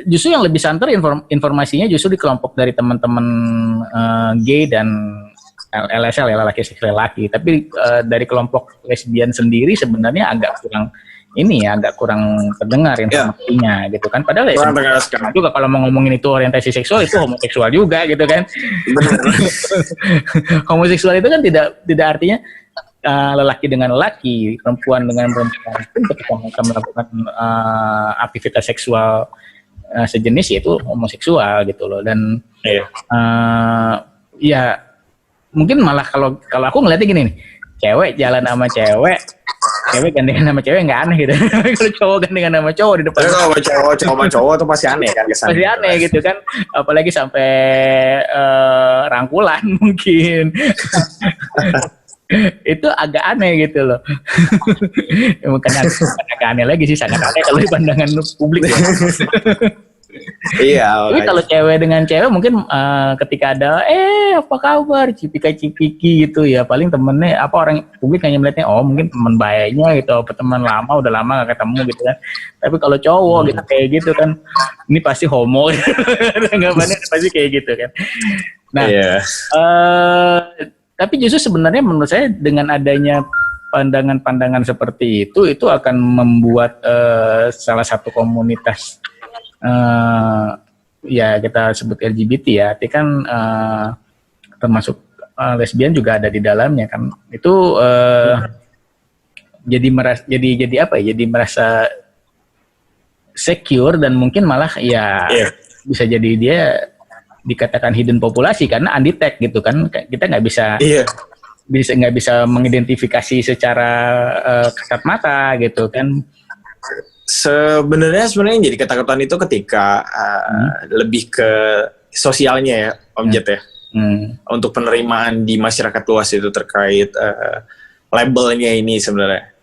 Speaker 1: justru yang lebih santer informasinya justru di kelompok dari teman-teman gay dan LSL ya, laki-laki, tapi dari kelompok lesbian sendiri sebenarnya agak kurang terdengar informasinya gitu kan. Padahal juga kalau mau ngomongin itu orientasi seksual, itu homoseksual juga gitu kan. Homoseksual itu kan tidak artinya lelaki dengan lelaki, perempuan dengan perempuan, ketika mereka melakukan aktivitas seksual sejenis, yaitu homoseksual gitu loh. Dan ya mungkin malah kalau aku ngeliatnya gini nih, cewek jalan sama cewek gandengan sama cewek nggak aneh gitu. Kalau cowok gandengan sama cowok di depan.
Speaker 2: Kalau cowok sama cowok tuh pasti aneh kan kesannya.
Speaker 1: Pasti aneh gitu kan, apalagi sampai rangkulan mungkin. Itu agak aneh gitu loh. Bukan agak aneh lagi sih, sangat aneh kalau di pandangan publik ya.
Speaker 2: Iya.
Speaker 1: Tapi kalau cewek dengan cewek mungkin ketika ada apa kabar, cipika-cipiki gitu ya, paling temennya orang publik hanya melihatnya mungkin teman baiknya gitu, apa teman lama udah lama gak ketemu gitu kan. Tapi kalau cowok gitu kayak gitu kan, ini pasti homo. Anggapannya pasti kayak gitu kan. Nah, tapi justru sebenarnya menurut saya dengan adanya pandangan-pandangan seperti itu akan membuat salah satu komunitas ya kita sebut LGBT ya, arti kan termasuk lesbian juga ada di dalamnya kan. Itu jadi merasa secure dan mungkin malah bisa jadi dia dikatakan hidden populasi karena undetect gitu kan. Kita nggak bisa mengidentifikasi secara kasat mata gitu kan.
Speaker 2: Sebenarnya yang jadi ketakutan itu ketika lebih ke sosialnya ya, Om Jet ya. Untuk penerimaan di masyarakat luas itu terkait labelnya ini sebenarnya.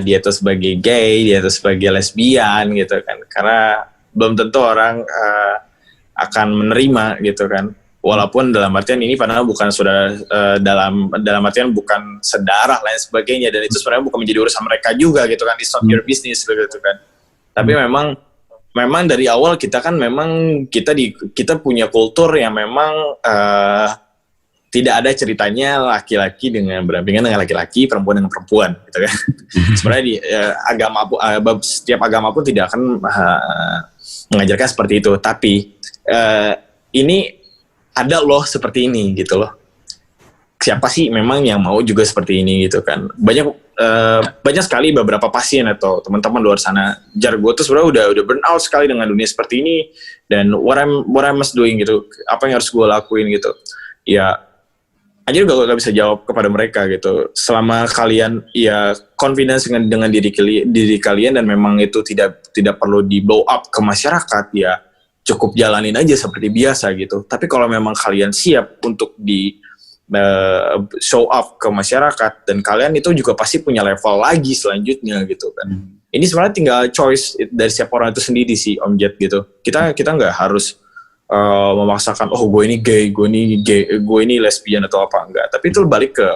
Speaker 2: Dia tuh sebagai gay, dia tuh sebagai lesbian gitu kan. Karena belum tentu orang akan menerima gitu kan. Walaupun dalam artian ini padahal bukan saudara, dalam artian bukan sedarah lain sebagainya, dan itu sebenarnya bukan menjadi urusan mereka juga gitu kan, it's not your business gitu kan. Tapi memang dari awal kita kan memang kita punya kultur yang memang tidak ada ceritanya laki-laki dengan berampingan dengan laki-laki, perempuan dengan perempuan gitu kan. Sebenarnya di setiap agama pun tidak akan mengajarkan seperti itu, tapi ini ada loh seperti ini gitu loh. Siapa sih memang yang mau juga seperti ini gitu kan. Banyak sekali beberapa pasien atau teman-teman luar sana, jar gue tuh sebenarnya udah burn out sekali dengan dunia seperti ini, dan what I must doing gitu, apa yang harus gue lakuin gitu. Ya aja juga gak bisa jawab kepada mereka gitu. Selama kalian ya confidence dengan diri kalian dan memang itu tidak perlu di blow up ke masyarakat, ya cukup jalanin aja seperti biasa gitu. Tapi kalau memang kalian siap untuk di show off ke masyarakat, dan kalian itu juga pasti punya level lagi selanjutnya gitu kan. Ini sebenarnya tinggal choice dari setiap orang itu sendiri sih, Om Jet gitu. Kita nggak harus memaksakan gue ini gay, gue ini lesbian atau apa, enggak. Tapi itu balik ke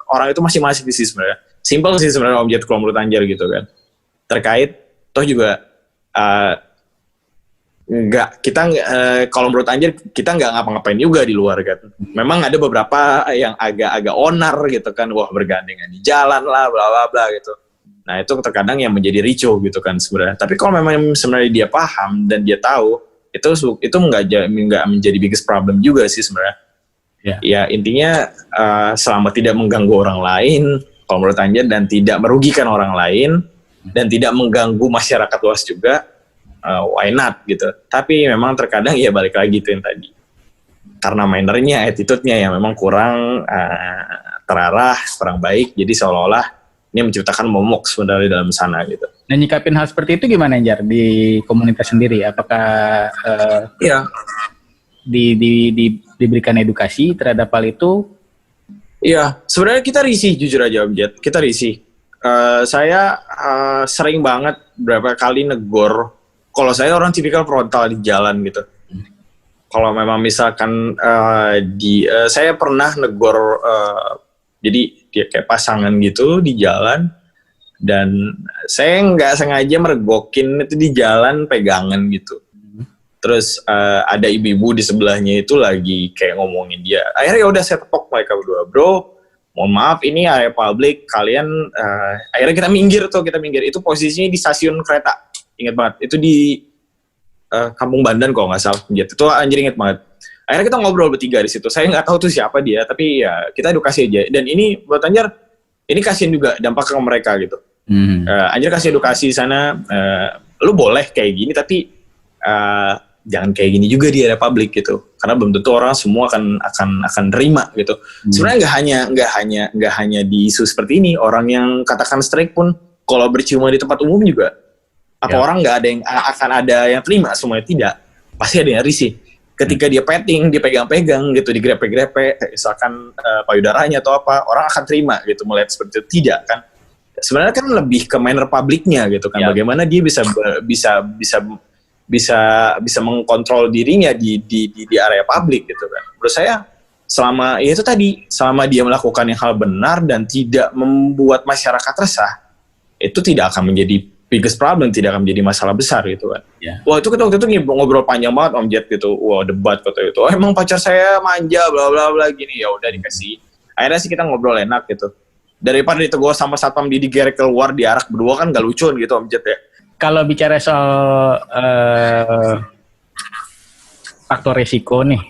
Speaker 2: orang itu masing-masing sih sebenarnya. Simple sih sebenarnya, Om Jet, kalau menurut Anjar gitu kan. Terkait toh juga kalau menurut Anjir kita nggak ngapa-ngapain juga di luar kan. Memang ada beberapa yang agak onar gitu kan, wah bergandengan di jalan lah, bla bla bla gitu. Nah itu terkadang yang menjadi ricuh gitu kan sebenarnya. Tapi kalau memang sebenarnya dia paham dan dia tahu, itu nggak menjadi biggest problem juga sih sebenarnya. Ya intinya selama tidak mengganggu orang lain, kalau menurut Anjir, dan tidak merugikan orang lain dan tidak mengganggu masyarakat luas juga, why not gitu. Tapi memang terkadang ya balik lagi tuh yang tadi, karena mannernya, attitude-nya yang memang kurang terarah, kurang baik, jadi seolah-olah ini menciptakan momok sebenarnya dalam sana gitu.
Speaker 1: Nah, nyikapin hal seperti itu gimana, Jar, di komunitas sendiri? Apakah diberikan edukasi terhadap hal itu?
Speaker 2: Iya, sebenarnya kita risih, jujur aja Om Jet, kita risih. Saya sering banget berapa kali negor. Kalau saya orang tipikal frontal di jalan gitu. Kalau memang misalkan saya pernah negor, jadi dia kayak pasangan gitu di jalan, dan saya nggak sengaja meregokin itu di jalan pegangan gitu. Terus ada ibu-ibu di sebelahnya itu lagi kayak ngomongin dia. Akhirnya ya udah saya tepok mereka berdua, bro, mohon maaf ini area publik, kalian akhirnya kita minggir. Itu posisinya di stasiun kereta. Ingat banget, itu di Kampung Bandan kalau nggak salah. Itu Anjir inget banget. Akhirnya kita ngobrol bertiga di situ. Saya nggak tahu tuh siapa dia, tapi ya kita edukasi aja. Dan ini buat Anjar, ini kasihan juga dampak ke mereka gitu. Anjir kasih edukasi di sana, lu boleh kayak gini tapi jangan kayak gini juga di area publik gitu, karena belum tentu orang semua akan terima gitu. Sebenarnya nggak hanya di isu seperti ini, orang yang katakan strike pun kalau berciuman di tempat umum juga, orang nggak ada yang akan ada yang terima semuanya, tidak, pasti ada yang risih. Ketika dia petting, dia pegang-pegang gitu, digrepe-grepe, misalkan payudaranya atau apa, orang akan terima gitu melihat seperti itu. Tidak kan? Sebenarnya kan lebih ke manner publiknya gitu kan, bagaimana dia bisa mengkontrol dirinya di area publik gitu kan. Menurut saya selama ya itu tadi, selama dia melakukan yang hal benar dan tidak membuat masyarakat resah, itu tidak akan menjadi biggest problem, tidak akan menjadi masalah besar gitu kan. Wah itu kita waktu itu ngobrol panjang banget Om Jet gitu, wah debat kata itu, emang pacar saya manja bla bla bla gini, ya udah dikasih. Akhirnya sih kita ngobrol enak gitu. Daripada ditegur sama satpam digerek keluar diarak berdua kan gak lucu gitu Om Jet ya.
Speaker 1: Kalau bicara soal faktor risiko nih.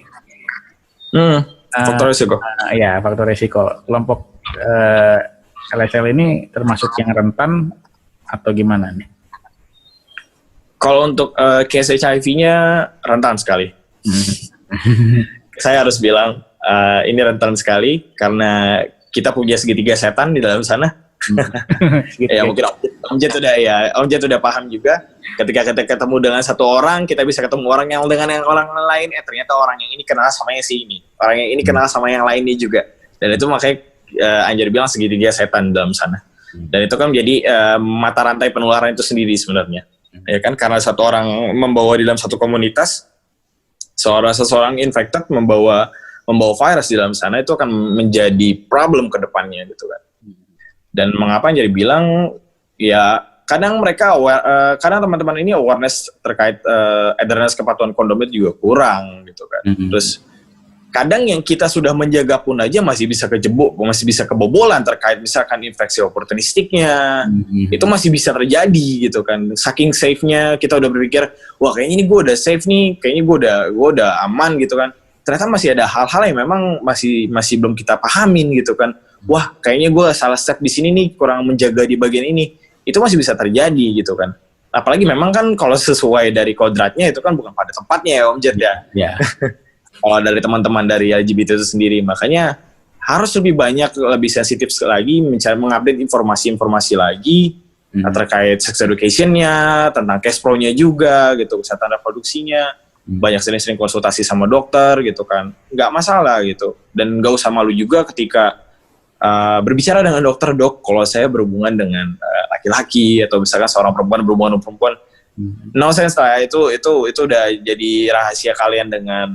Speaker 2: Faktor risiko.
Speaker 1: Ya, faktor risiko. Kelompok LSL ini termasuk yang rentan atau gimana nih?
Speaker 2: Kalau untuk case HIV-nya rentan sekali. Saya harus bilang ini rentan sekali karena kita punya segitiga setan di dalam sana. Ya mungkin Om Jet udah paham juga. Ketika kita ketemu dengan satu orang, kita bisa ketemu orang yang dengan yang orang lain. Ternyata orang yang ini kenal sama yang si ini, orang yang ini kenal sama yang lainnya juga. Dan itu makanya Anjar bilang segitiga setan dalam sana. Dan itu kan menjadi mata rantai penularan itu sendiri sebenarnya. Ya kan, karena satu orang membawa di dalam satu komunitas, seseorang infected membawa virus di dalam sana, itu akan menjadi problem ke depannya gitu kan. Dan mengapa jadi bilang ya kadang mereka kadang teman-teman ini awareness terkait awareness kepatuhan kondom itu juga kurang gitu kan. Terus kadang yang kita sudah menjaga pun aja masih bisa kejebak, masih bisa kebobolan terkait misalkan infeksi oportunistiknya. Itu masih bisa terjadi gitu kan. Saking safe-nya kita udah berpikir, wah kayaknya ini gue udah safe nih, kayaknya gue udah aman gitu kan. Ternyata masih ada hal-hal yang memang masih belum kita pahamin gitu kan. Wah, kayaknya gue salah step di sini nih, kurang menjaga di bagian ini. Itu masih bisa terjadi gitu kan. Apalagi memang kan kalau sesuai dari kodratnya itu kan bukan pada tempatnya ya Om Jet ya. Kalau dari teman-teman dari LGBT itu sendiri, makanya harus lebih banyak, lebih sensitif lagi mencari mengupdate informasi-informasi lagi terkait sex education-nya, tentang cash flow-nya juga gitu, kesehatan reproduksinya. Banyak sering-sering konsultasi sama dokter gitu kan, nggak masalah gitu. Dan nggak usah malu juga ketika berbicara dengan dokter, dok, kalau saya berhubungan dengan laki-laki atau misalkan seorang perempuan berhubungan dengan perempuan, no sense lah, itu udah jadi rahasia kalian dengan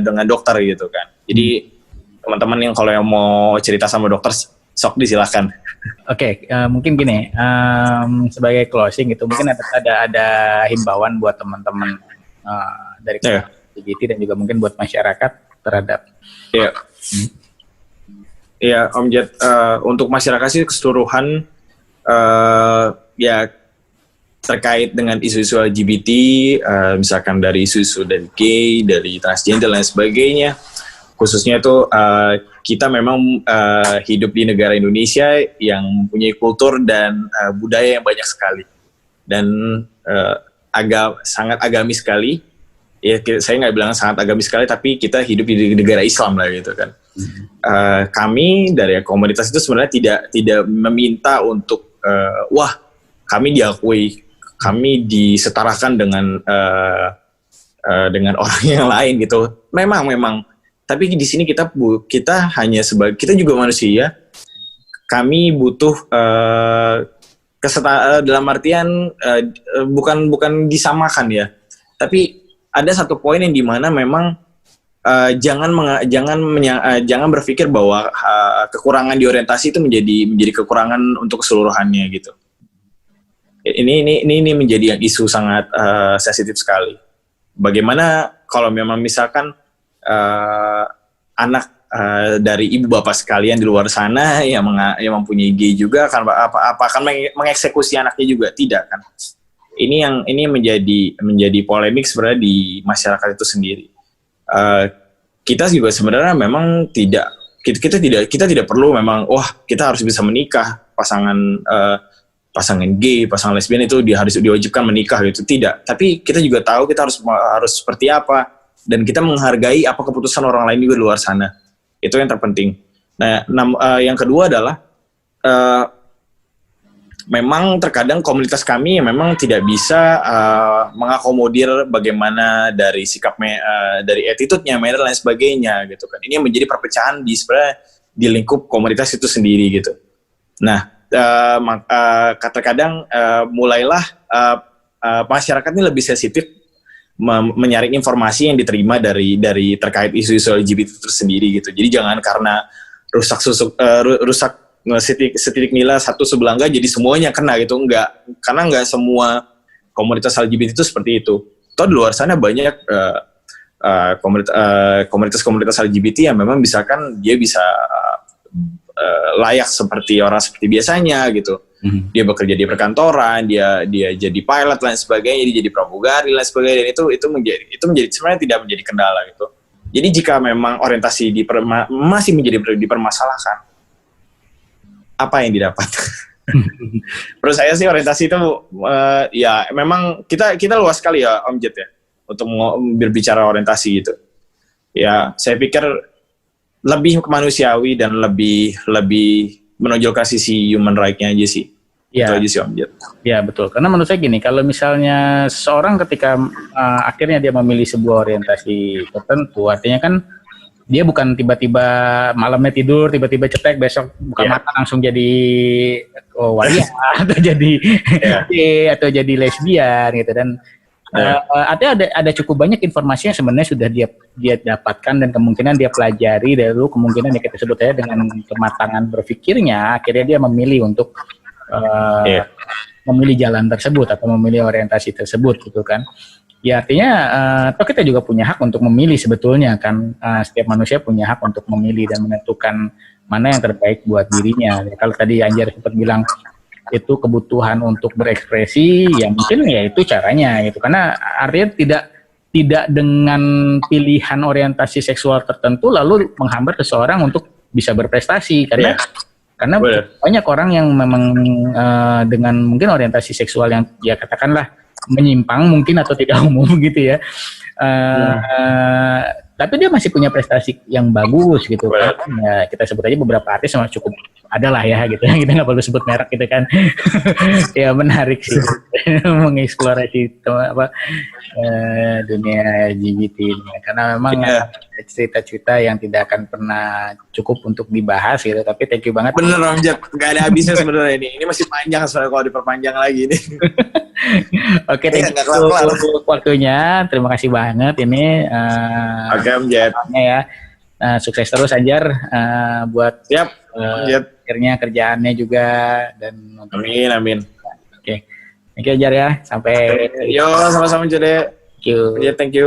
Speaker 2: dengan dokter gitu kan. Jadi teman-teman yang kalau yang mau cerita sama dokter, sok disilahkan.
Speaker 1: Oke, mungkin gini, sebagai closing gitu, mungkin ada himbauan buat teman-teman dari LGBT dan juga mungkin buat masyarakat terhadap.
Speaker 2: Iya, Om Jet, untuk masyarakat sih keseluruhan ya terkait dengan isu-isu LGBT, misalkan dari isu-isu dari gay, dari transgender dan sebagainya, khususnya itu kita memang hidup di negara Indonesia yang mempunyai kultur dan budaya yang banyak sekali dan sangat agamis sekali. Ya, saya nggak bilang sangat agamis sekali, tapi kita hidup di negara Islam lah gitu kan. Kami dari komunitas itu sebenarnya tidak meminta untuk wah kami diakui, kami disetarakan dengan orang yang lain gitu. Memang. Tapi di sini kita hanya sebagai, kita juga manusia. Kami butuh dalam artian bukan disamakan ya, tapi ada satu poin yang dimana memang jangan berpikir bahwa kekurangan di orientasi itu menjadi kekurangan untuk keseluruhannya gitu. Ini menjadi isu sangat sensitif sekali. Bagaimana kalau memang misalkan anak dari ibu bapak sekalian di luar sana yang mempunyai gay juga akan mengeksekusi anaknya juga, tidak kan? Ini menjadi polemik sebenarnya di masyarakat itu sendiri. Kita juga sebenarnya memang tidak kita tidak perlu memang kita harus bisa menikah, pasangan gay, pasangan lesbian itu harus diwajibkan menikah gitu. Tidak, tapi kita juga tahu kita harus seperti apa, dan kita menghargai apa keputusan orang lain juga di luar sana. Itu yang terpenting. Nah, yang kedua adalah memang terkadang komunitas kami memang tidak bisa mengakomodir bagaimana dari dari attitude-nya, manner dan lain sebagainya gitu kan. Ini yang menjadi perpecahan sebenarnya di lingkup komunitas itu sendiri gitu. Nah, kadang mulailah masyarakat ini lebih sensitif menyaring informasi yang diterima dari terkait isu-isu LGBT itu sendiri gitu. Jadi jangan karena rusak setitik nilai satu sebelah enggak jadi semuanya kena gitu, enggak, karena enggak semua komunitas LGBT itu seperti itu. Toh di luar sana banyak komunitas LGBT yang memang misalkan dia bisa layak seperti orang seperti biasanya gitu. Dia bekerja di perkantoran, dia jadi pilot lain sebagainya, dia jadi pramugari lain sebagainya, dan itu menjadi sebenarnya tidak menjadi kendala gitu. Jadi jika memang orientasi masih menjadi dipermasalahkan, apa yang didapat? Menurut saya sih orientasi itu ya memang kita luas sekali ya Om Jet ya untuk berbicara orientasi gitu. Ya saya pikir lebih kemanusiawi dan lebih menonjolkan sisi human right-nya aja sih.
Speaker 1: Ya.
Speaker 2: Itu aja sih Om Jet. Ya
Speaker 1: betul. Karena menurut saya gini, kalau misalnya seorang ketika akhirnya dia memilih sebuah orientasi tertentu, artinya kan dia bukan tiba-tiba malamnya tidur, tiba-tiba cetek, besok buka mata langsung jadi waria atau jadi gay atau jadi lesbian gitu. Dan artinya ada cukup banyak informasi yang sebenarnya sudah dia dapatkan dan kemungkinan dia pelajari dari dulu, kemungkinan yang kita sebut aja dengan kematangan berpikirnya, akhirnya dia memilih untuk memilih jalan tersebut atau memilih orientasi tersebut gitu kan. Ya artinya toh kita juga punya hak untuk memilih sebetulnya kan, setiap manusia punya hak untuk memilih dan menentukan mana yang terbaik buat dirinya. Ya, kalau tadi Anjar sempat bilang itu kebutuhan untuk berekspresi, ya mungkin ya itu caranya gitu. Karena artinya tidak dengan pilihan orientasi seksual tertentu lalu menghambat seseorang untuk bisa berprestasi karena banyak orang yang memang dengan mungkin orientasi seksual yang ya katakanlah menyimpang mungkin atau tidak umum gitu ya. Tapi dia masih punya prestasi yang bagus gitu kan. Ya, kita sebut aja beberapa artis sama cukup adalah ya gitu. Kita nggak perlu sebut merek gitu kan. Ya menarik sih mengeksplorasi dunia LGBT ini. Karena memang cerita-cerita yang tidak akan pernah cukup untuk dibahas gitu. Tapi thank you banget.
Speaker 2: Bener Om Jet, nggak ada habisnya sebenarnya ini. Ini masih panjang soalnya kalau diperpanjang lagi nih.
Speaker 1: Oke, thank you waktunya. Terima kasih banget ini.
Speaker 2: Oke Om Jet.
Speaker 1: Ya. Sukses terus Anjar buat akhirnya kerjaannya juga dan
Speaker 2: amin.
Speaker 1: Oke. Thank you Anjar ya. Sampai
Speaker 2: yo sama-sama Jode.
Speaker 1: Thank you.
Speaker 2: Thank you.